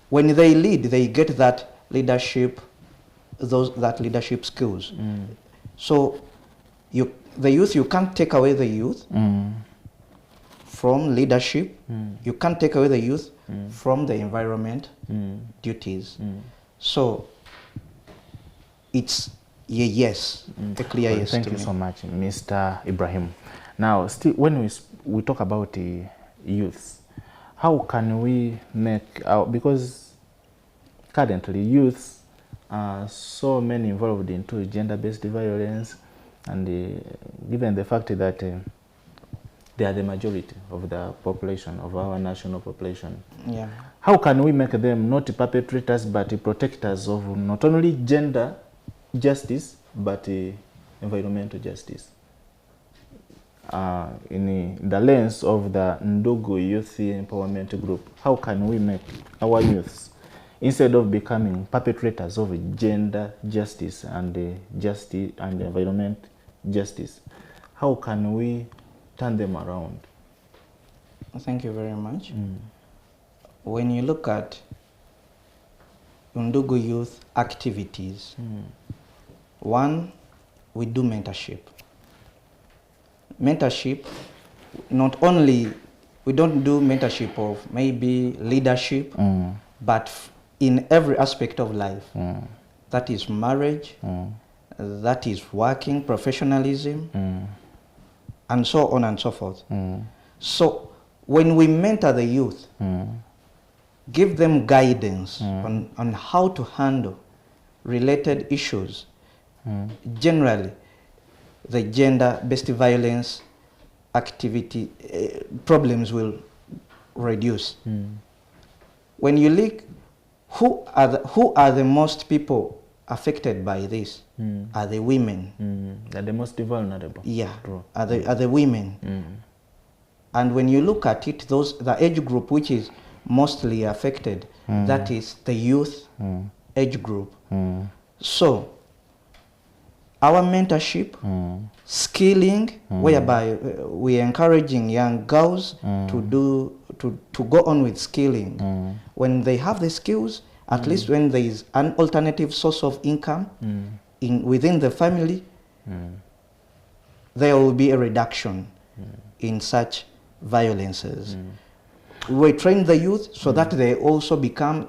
When they lead, they get that leadership, that leadership skills. So the youth, you can't take away the youth from leadership. You can't take away the youth from the environment duties. So it's a yes, a clear yes. Thank you so much, Mr. Ibrahim. Now, still, when we talk about youths, how can we make because currently youths are so many involved into gender-based violence, and given the fact that they are the majority of the population, of our national population, how can we make them not perpetrators but protectors of not only gender justice but environmental justice? In the lens of the Ndugu Youth Empowerment Group, how can we make our youths, instead of becoming perpetrators of gender justice and justice and environment justice, how can we turn them around? Thank you very much. When you look at Ndugu Youth activities, one, we do mentorship. Mentorship, not only, we don't do mentorship of maybe leadership, but in every aspect of life. That is marriage, that is working, professionalism, and so on and so forth. So when we mentor the youth, give them guidance on how to handle related issues, generally the gender-based violence activity problems will reduce. When you look, who are the most people affected by this? Are the women. They're the most vulnerable. Yeah, True. are the women. And when you look at it, the age group which is mostly affected, that is the youth age group. So our mentorship, skilling, whereby we are encouraging young girls to go on with skilling. When they have the skills, at least when there is an alternative source of income within the family, there will be a reduction in such violences. We train the youth so that they also become,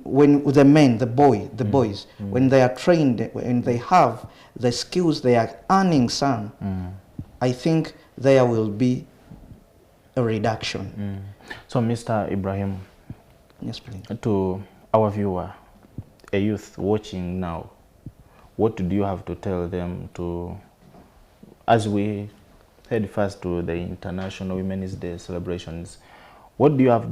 when the men, the boys, when they are trained, when they have the skills, they are earning some, I think there will be a reduction. So, Mr. Ibrahim, yes, please. To our viewer, a youth watching now, what do you have to tell them to, as we head first to the International Women's Day celebrations, what do you have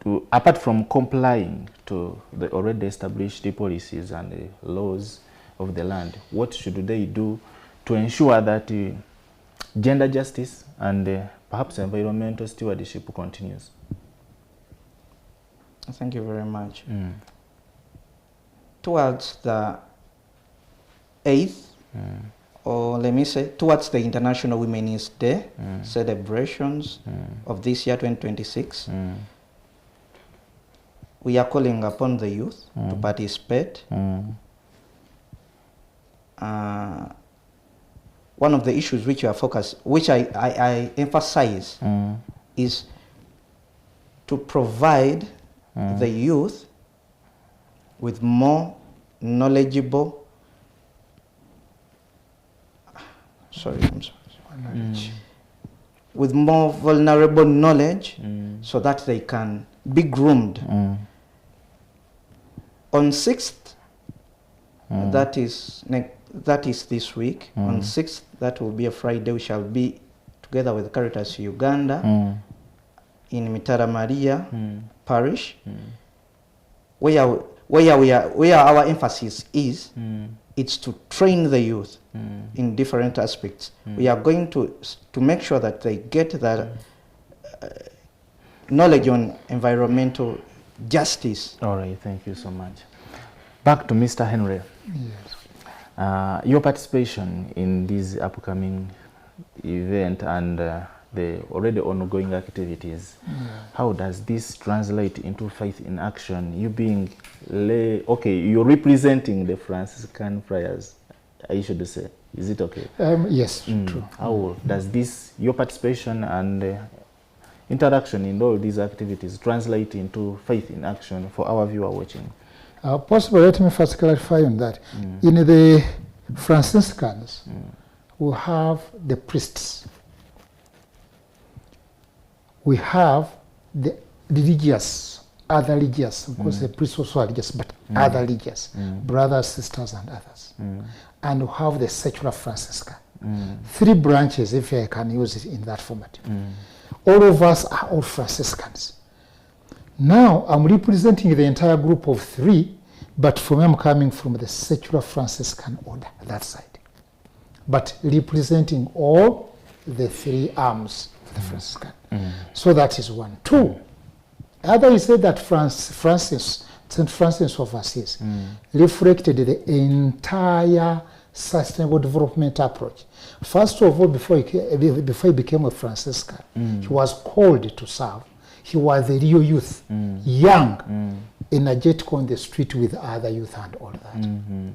to, apart from complying to the already established policies and the laws of the land, what should they do to ensure that gender justice and perhaps environmental stewardship continues? Thank you very much. Towards the 8th, or let me say, towards the International Women's Day celebrations of this year 2026, we are calling upon the youth to participate. One of the issues which I emphasize is to provide the youth with more knowledgeable, with more vulnerable knowledge so that they can be groomed. On 6th, that is this week, on 6th, that will be a Friday, we shall be together with Caritas Uganda in Mitara Maria Parish, where our emphasis is, it's to train the youth in different aspects. We are going to make sure that they get that knowledge on environmental justice. All right, thank you so much. Back to Mr. Henry. Yes. Your participation in this upcoming event and the already ongoing activities, how does this translate into faith in action? You being okay, you're representing the Franciscan friars, I should say. Is it okay? Yes, true. How does this, your participation and interaction in all these activities, translate into faith in action for our viewer watching? Possibly, let me first clarify on that. In the Franciscans, we have the priests. We have the religious, other religious, of course the priests also are religious, but other religious, brothers, sisters, and others. And we have the secular Franciscan. 3 branches, if I can use it in that format. All of us are all Franciscans. Now I'm representing the entire group of 3, but for me I'm coming from the secular Franciscan order, that side. But representing all the 3 arms of the Franciscan. So that is 1. 2, other is said that St. Francis of Assisi reflected the entire sustainable development approach. First of all, before he became a Franciscan, he was called to serve. He was a real youth, young, energetic on the street with other youth and all that.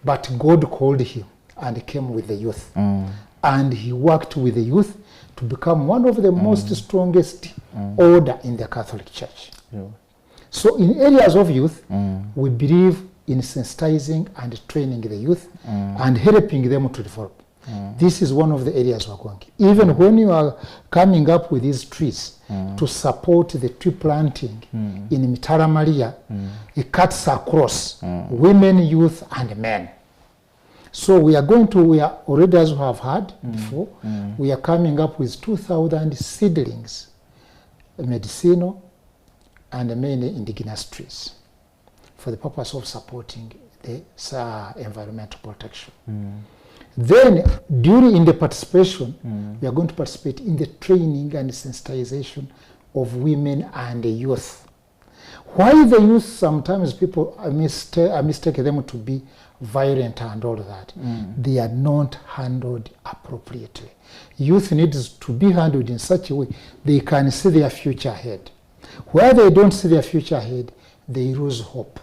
But God called him and came with the youth. And he worked with the youth to become one of the most strongest order in the Catholic Church. So in areas of youth, we believe in sensitizing and training the youth and helping them to develop. This is one of the areas we're going. Even when you are coming up with these trees to support the tree planting in Mitara Maria, it cuts across women, youth, and men. So we are already, as we have heard before, we are coming up with 2,000 seedlings, medicinal and many indigenous trees, for the purpose of supporting the environmental protection. Then, in the participation, we are going to participate in the training and sensitization of women and the youth. Why the youth, sometimes people mistake them to be violent and all that. They are not handled appropriately. Youth needs to be handled in such a way they can see their future ahead. Where they don't see their future ahead, they lose hope.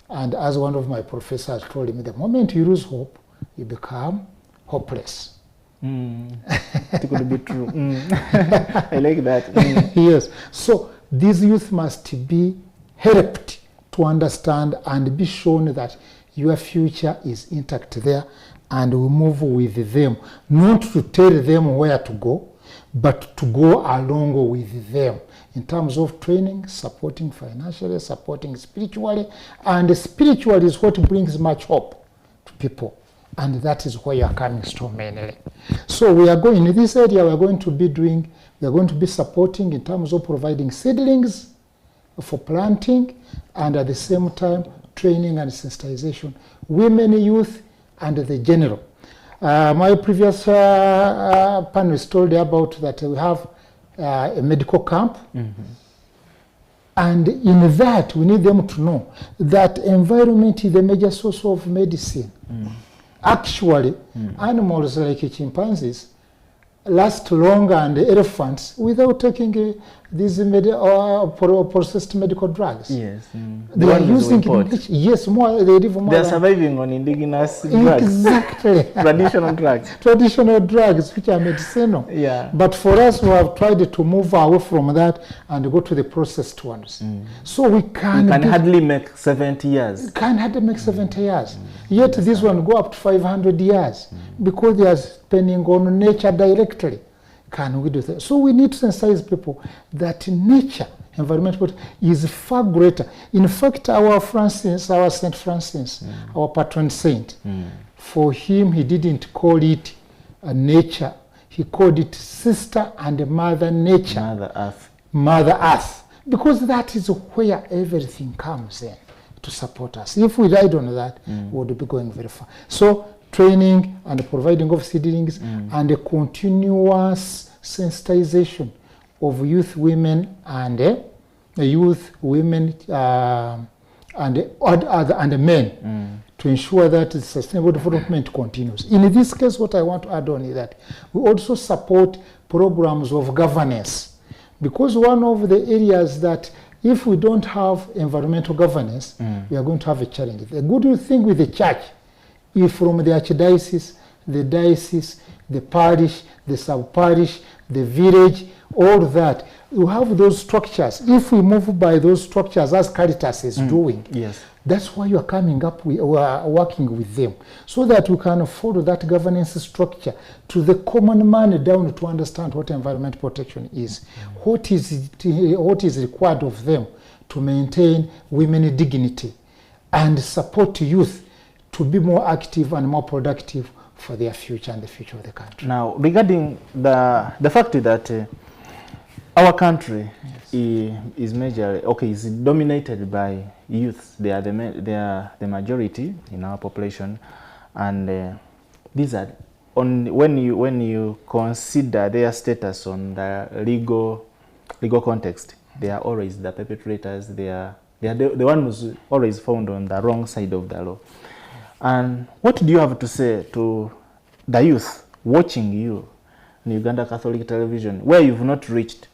And as one of my professors told me, the moment you lose hope, you become hopeless. It could be true. I like that. Yes. So these youth must be helped to understand and be shown that your future is intact there, and we move with them, not to tell them where to go, but to go along with them in terms of training, supporting financially, supporting spiritually, and spiritually is what brings much hope to people, and that is where you are coming from mainly. So we are going in this area. We are going to be supporting in terms of providing seedlings for planting, and at the same time training and sensitization, women, youth, and the general. My previous panelists told you about that we have a medical camp, and in that we need them to know that environment is the major source of medicine. Actually, animals like chimpanzees last longer and elephants without taking these processed medical drugs. Yes. They are using yes, more they live more. They are surviving on indigenous drugs. Exactly. Traditional drugs. Traditional drugs, which are medicinal. Yeah. But for us, we have tried to move away from that and go to the processed ones. So we can hardly make 70 years. Can hardly make 70 years. Yet this one go up to 500 years because they are depending on nature directly. Can we do that? So we need to sensitize people that nature, environmental, is far greater. In fact, our Saint Francis, our patron saint, for him, he didn't call it nature. He called it sister and mother nature. Mother Earth. Mother Earth. Because that is where everything comes in to support us. If we relied on that, we would be going very far. So training and providing of seedlings and a continuous sensitization of youth, women, and men to ensure that the sustainable development continues. In this case, what I want to add on is that we also support programs of governance, because one of the areas that if we don't have environmental governance, we are going to have a challenge. The good thing with the church, if from the archdiocese, the diocese, the parish, the sub-parish, the village, all that, we have those structures. If we move by those structures as Caritas is doing, yes, that's why you are coming up, we are working with them, so that we can follow that governance structure to the common man down to understand what environment protection is, what is required of them to maintain women's dignity and support youth to be more active and more productive for their future and the future of the country. Now, regarding the fact that our country is dominated by youth. They are the majority in our population, and these are when you consider their status on the legal context, they are always the perpetrators. They are the ones who's always found on the wrong side of the law. And what do you have to say to the youth watching you in Uganda Catholic Television, where you've not reached,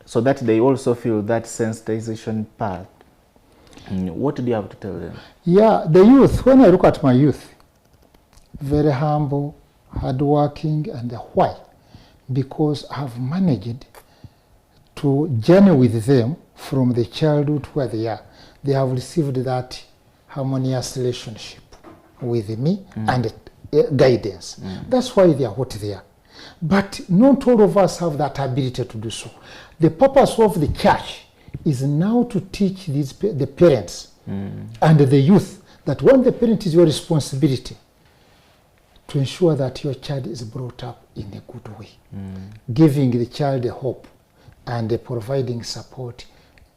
so that they also feel that sensitization part? What do you have to tell them? Yeah, the youth, when I look at my youth, very humble, hardworking, and why? Because I've managed to journey with them from the childhood where they are. They have received that harmonious relationship with me and guidance. That's why they are what they are. But not all of us have that ability to do so. The purpose of the church is now to teach the parents and the youth that when the parent is your responsibility, to ensure that your child is brought up in a good way, giving the child a hope and providing support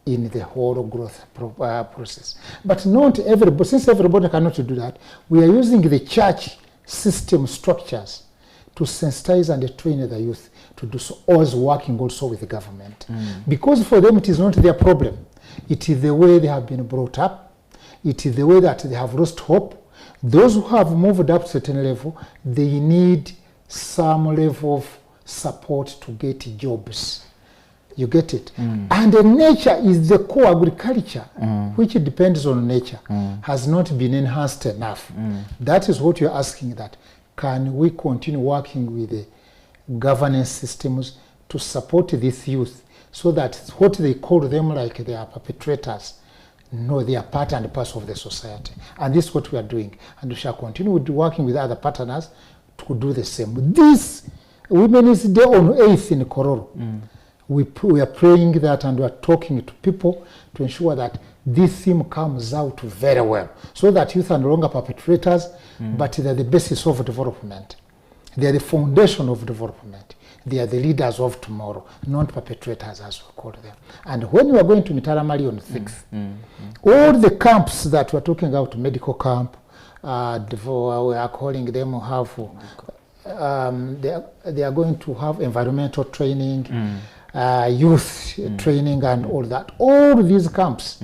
in the whole growth process. But not everybody, since everybody cannot do that, we are using the church system structures to sensitize and train the youth to do so, always working also with the government. Because for them it is not their problem. It is the way they have been brought up. It is the way that they have lost hope. Those who have moved up to a certain level, they need some level of support to get jobs. You get it? And nature is the core. Agriculture, which depends on nature, has not been enhanced enough. That is what you're asking, that can we continue working with the governance systems to support this youth so that what they call them like they are perpetrators, no, they are part and parcel of the society. And this is what we are doing. And we shall continue working with other partners to do the same. This Women's Day on 8th in Kororo, we are praying that, and we are talking to people to ensure that this theme comes out very well, so that youth are no longer perpetrators, but they are the basis of development. They are the foundation of development. They are the leaders of tomorrow, not perpetrators as we call them. And when we are going to Mitaramari on 6th, all the camps that we are talking about, medical camp, we are calling them, they are going to have environmental training, youth training and all that. All these camps,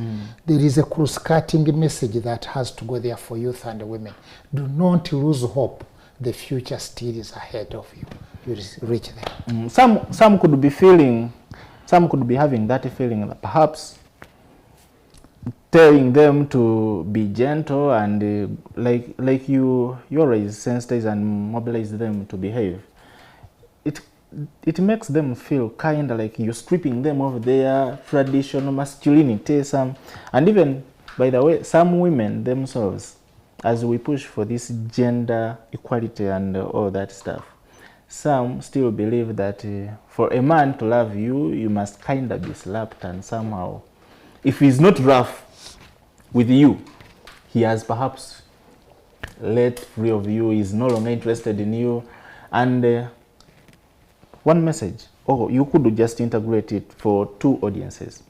there is a cross-cutting message that has to go there for youth and women. Do not lose hope. The future still is ahead of you. You reach there. Some could be feeling, some could be having that feeling that perhaps telling them to be gentle and like you always sensitize and mobilize them to behave. It makes them feel kind of like you're stripping them of their traditional masculinity. And even, by the way, some women themselves, as we push for this gender equality and all that stuff, some still believe that for a man to love you, you must kind of be slapped, and somehow, if he's not rough with you, he has perhaps let free of you, is no longer interested in you. And one message, or you could just integrate it for two audiences,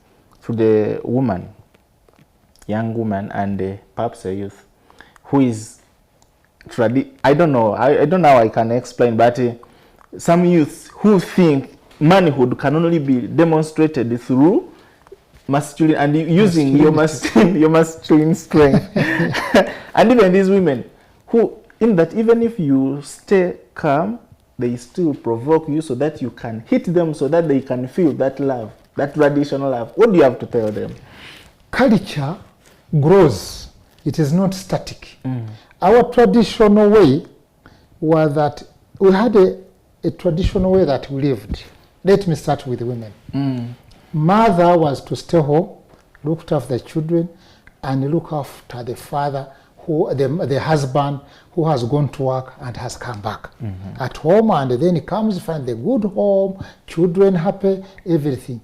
to the woman, young woman, and perhaps a youth who is I don't know how I can explain, but some youth who think manhood can only be demonstrated through masculine and using your masculine strength. And even these women who, in that even if you stay calm, they still provoke you so that you can hit them, so that they can feel that love, that traditional love. What do you have to tell them? Culture grows. It is not static. Our traditional way was that we had a traditional way that we lived. Let me start with women. Mother was to stay home, looked after the children, and look after the father, the husband who has gone to work and has come back at home, and then he comes, find the good home, children happy, everything.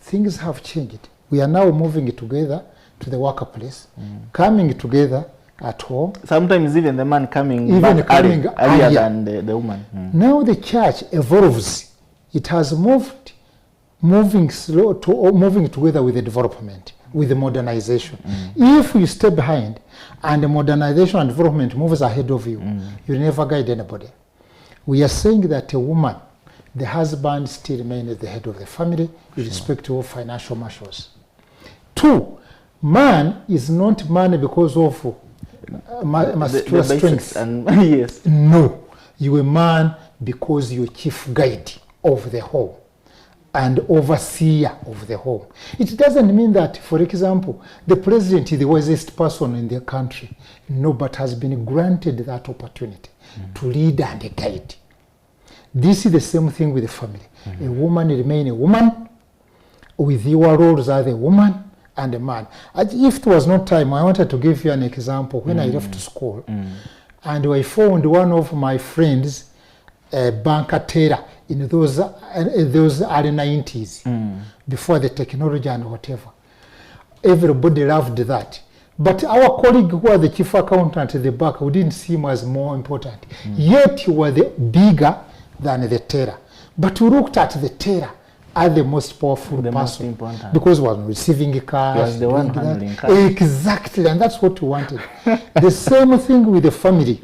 Things have changed. We are now moving together to the workplace, coming together at home. Sometimes even the man coming earlier than the woman. Now the church evolves. It has moving together with the development, with the modernization. If you stay behind and the modernization and development moves ahead of you, you'll never guide anybody. We are saying that a woman, the husband still remains the head of the family, irrespective of financial measures. 2, man is not man because of muscular strength. Yes. No, you are a man because you're chief guide of the home and overseer of the home. It doesn't mean that, for example, the president is the wisest person in the country. No, but has been granted that opportunity to lead and guide. This is the same thing with the family. A woman remains a woman with your roles as a woman and a man. If it was not time, I wanted to give you an example. When I left school, and I found one of my friends, a banker teller, in those early 90s, before the technology and whatever. Everybody loved that. But our colleague who was the chief accountant at the back, who didn't see him as more important, yet he was bigger than the teller. But we looked at the teller as the most powerful The most person important. because he was receiving cash. He was the one doing handling that. cash. Exactly, and that's what we wanted. The same thing with the family.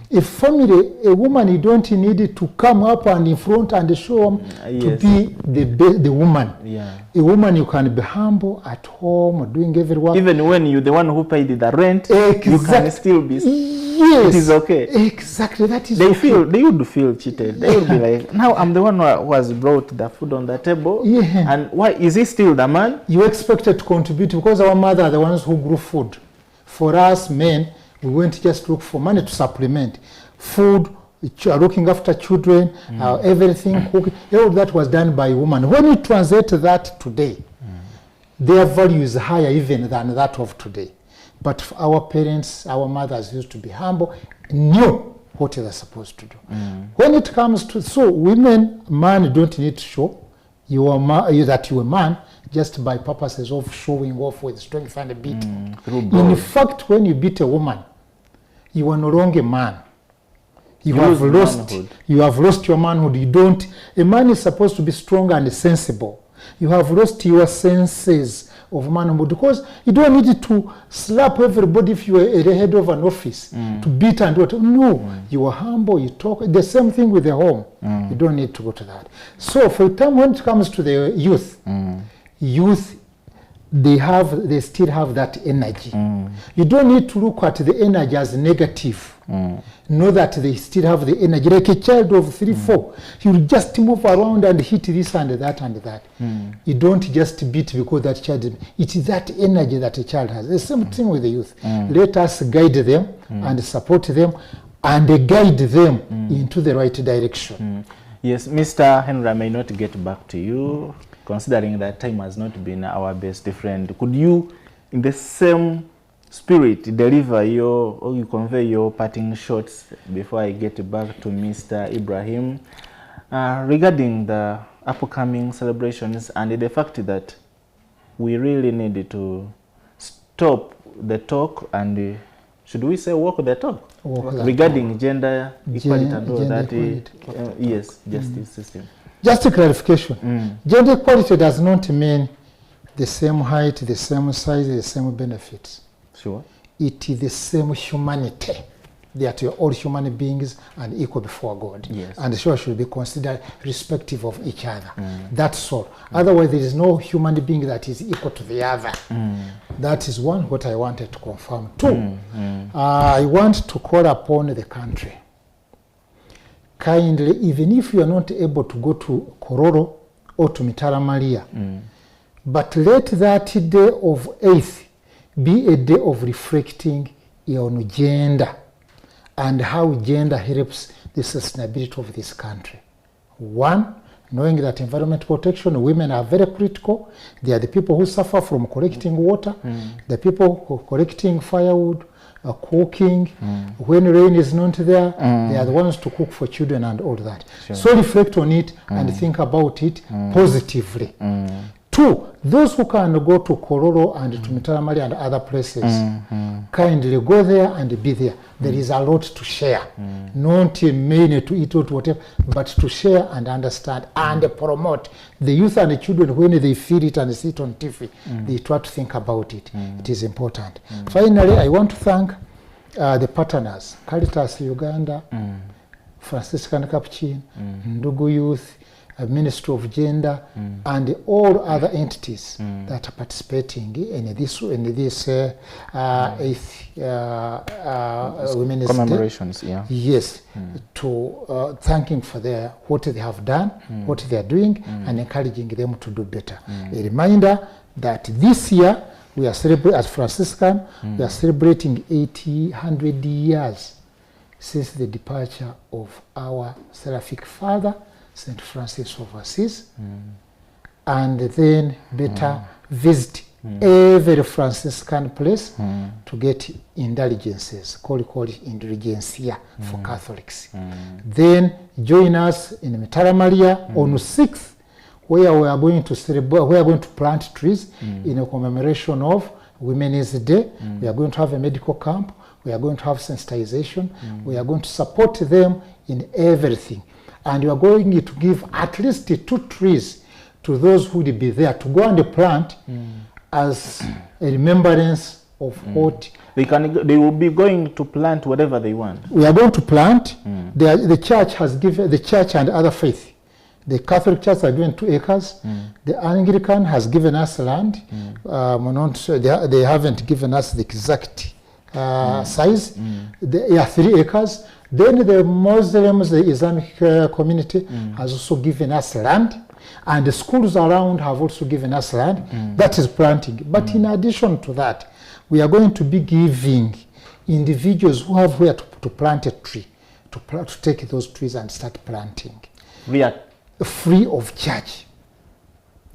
If family, a woman, you don't need to come up and in front and show them to Yes. be the woman. Yeah. A woman, you can be humble at home, doing every work. Even when you're the one who paid the rent, you can Exact- still be. Yes. It is okay. Exactly, that is They okay. they would feel cheated. They would be like, now I'm the one who has brought the food on the table. Yeah. And why is he still the man? You expected to contribute because our mother are the ones who grew food. For us men, we went just look for money to supplement. Food, looking after children, everything, cooking, all that was done by women. When you translate that today, their value is higher even than that of today. But our parents, our mothers used to be humble, knew what they're supposed to do. When it comes to, so women, man don't need to show that you're a man just by purposes of showing off with strength and beating. In fact, when you beat a woman, you are no longer a man. You have lose lost. manhood. You have lost your manhood. You don't. A man is supposed to be strong and sensible. You have lost your senses of manhood because you don't need to slap everybody if you are the head of an office to beat and what. No, you are humble. You talk. The same thing with the home. You don't need to go to that. So for the time when it comes to the youth, they still have that energy. You don't need to look at the energy as negative. Know that they still have the energy. Like a child of 3, 4, he'll just move around and hit this and that and that. You don't just beat because that child, it is that energy that a child has. The same thing with the youth. Let us guide them and support them and guide them into the right direction. Yes, Mr. Henry, I may not get back to you, considering that time has not been our best friend. Could you, in the same spirit, deliver or you convey your parting shots before I get back to Mr. Ibrahim regarding the upcoming celebrations and the fact that we really need to stop the talk and should we say walk the talk regarding gender equality and all that? Yes, justice system. Just a clarification. Gender equality does not mean the same height, the same size, the same benefits. Sure. It is the same humanity. That we are all human beings and equal before God. Yes. And so should be considered respective of each other. That's all. Otherwise, there is no human being that is equal to the other. That is one what I wanted to confirm. Two, I want to call upon the country. Kindly, even if you are not able to go to Kororo or to Mitara Maria, but let that day of 8th be a day of reflecting on gender and how gender helps the sustainability of this country. One, knowing that environment protection, women are very critical. They are the people who suffer from collecting water, the people who collecting firewood, cooking. When rain is not there, they are the ones to cook for children and all that. Sure. So reflect on it and think about it positively. Two, those who can go to Kororo and to Mitaramari and other places, kindly go there and be there. There is a lot to share. Not mainly to eat or to whatever, but to share and understand and promote. The youth and the children, when they feel it and see it on TV, they try to think about it. It is important. Finally, I want to thank the partners, Caritas Uganda, Franciscan Capuchin, Ndugu Youth, Ministry of Gender, and all other entities that are participating in this 8th Women's commemorations. Day. Yeah. Yes, to thanking for what they have done, what they are doing, and encouraging them to do better. A reminder that this year we are celebrating, as Franciscan, we are celebrating 100 years since the departure of our seraphic father, St. Francis of Assisi, and then better visit every Franciscan place to get indulgences, call indulgencia for Catholics. Then join us in Mitara Maria on 6th, where we are going to celebrate, we are going to plant trees in a commemoration of Women's Day. We are going to have a medical camp. We are going to have sensitization. We are going to support them in everything. And we are going to give at least 2 trees to those who will be there to go and plant as a remembrance of what they will be going to plant whatever they want. we are going to plant. The church has given, the church and other faith. The Catholic Church has given 2 acres. The Anglican has given us land. They haven't given us the exact size. 3 acres. Then the Muslims, the Islamic community has also given us land. And the schools around have also given us land. That is planting. But in addition to that, we are going to be giving individuals who have where to plant a tree, to take those trees and start planting. Free of charge.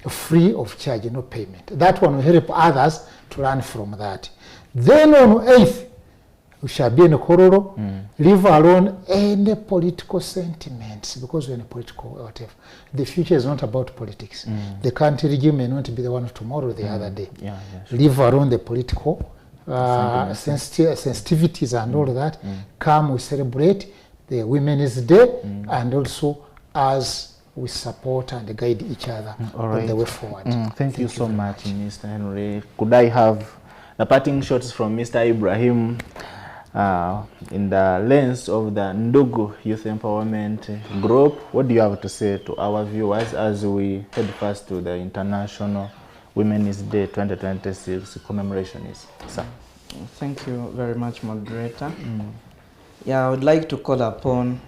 Free of charge, no payment. That one will help others to learn from that. Then on 8th, we shall be in a corridor, leave alone any political sentiments, because we're in a political whatever. The future is not about politics. The country regime may not be the one of tomorrow or the other day. Leave alone the political sensitivities and all that. Come, we celebrate the Women's Day, and also as we support and guide each other on the way forward. Thank you so much, Mr. Henry. Could I have the parting shots from Mr. Ibrahim in the lens of the Ndugu Youth Empowerment Group? What do you have to say to our viewers as we head first to the International Women's Day 2026 commemoration? Sir. Thank you very much, moderator. Yeah, I would like to call upon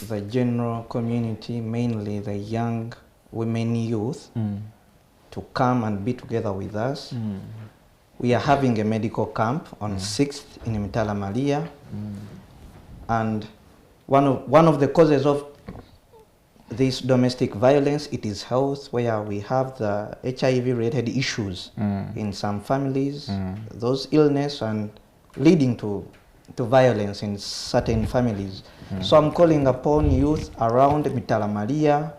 the general community, mainly the young women youth, to come and be together with us. We are having a medical camp on 6th in Mitala Maria, and one of the causes of this domestic violence, it is health, where we have the HIV-related issues in some families, those illness and leading to violence in certain families. So I'm calling upon youth around Mitala Maria,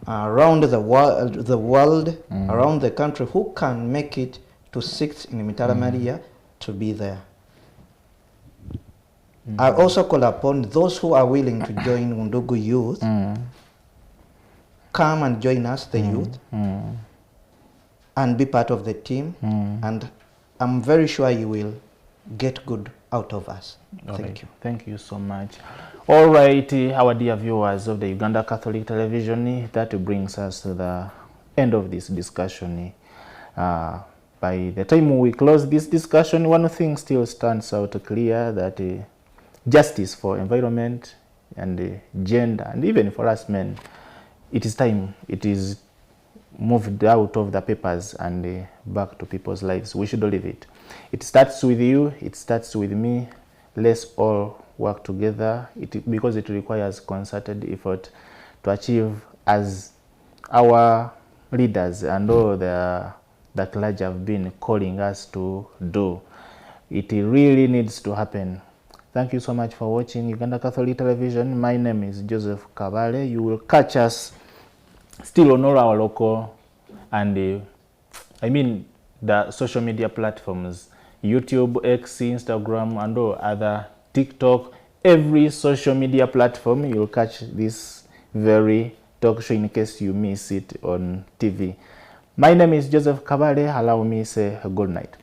around the world, around the country, who can make it to 6th in Mitala Maria to be there. I also call upon those who are willing to join Ndugu Youth, come and join us, the youth, and be part of the team, and I'm very sure you will get good out of us. Thank you. Thank you so much. All right, our dear viewers of the Uganda Catholic Television, that brings us to the end of this discussion. By the time we close this discussion, one thing still stands out clear, that justice for environment and gender, and even for us men, it is time. It is moved out of the papers and back to people's lives. We should leave it. It starts with you, it starts with me. Let's all work together, because it requires concerted effort to achieve, as our leaders and all the clergy have been calling us to do. It really needs to happen. Thank you so much for watching Uganda Catholic Television. My name is Joseph Kabale. You will catch us still on all our local and the social media platforms, YouTube, X, Instagram, and all other, TikTok, every social media platform. You'll catch this very talk show in case you miss it on TV. My name is Joseph Kabale. Allow me to say good night.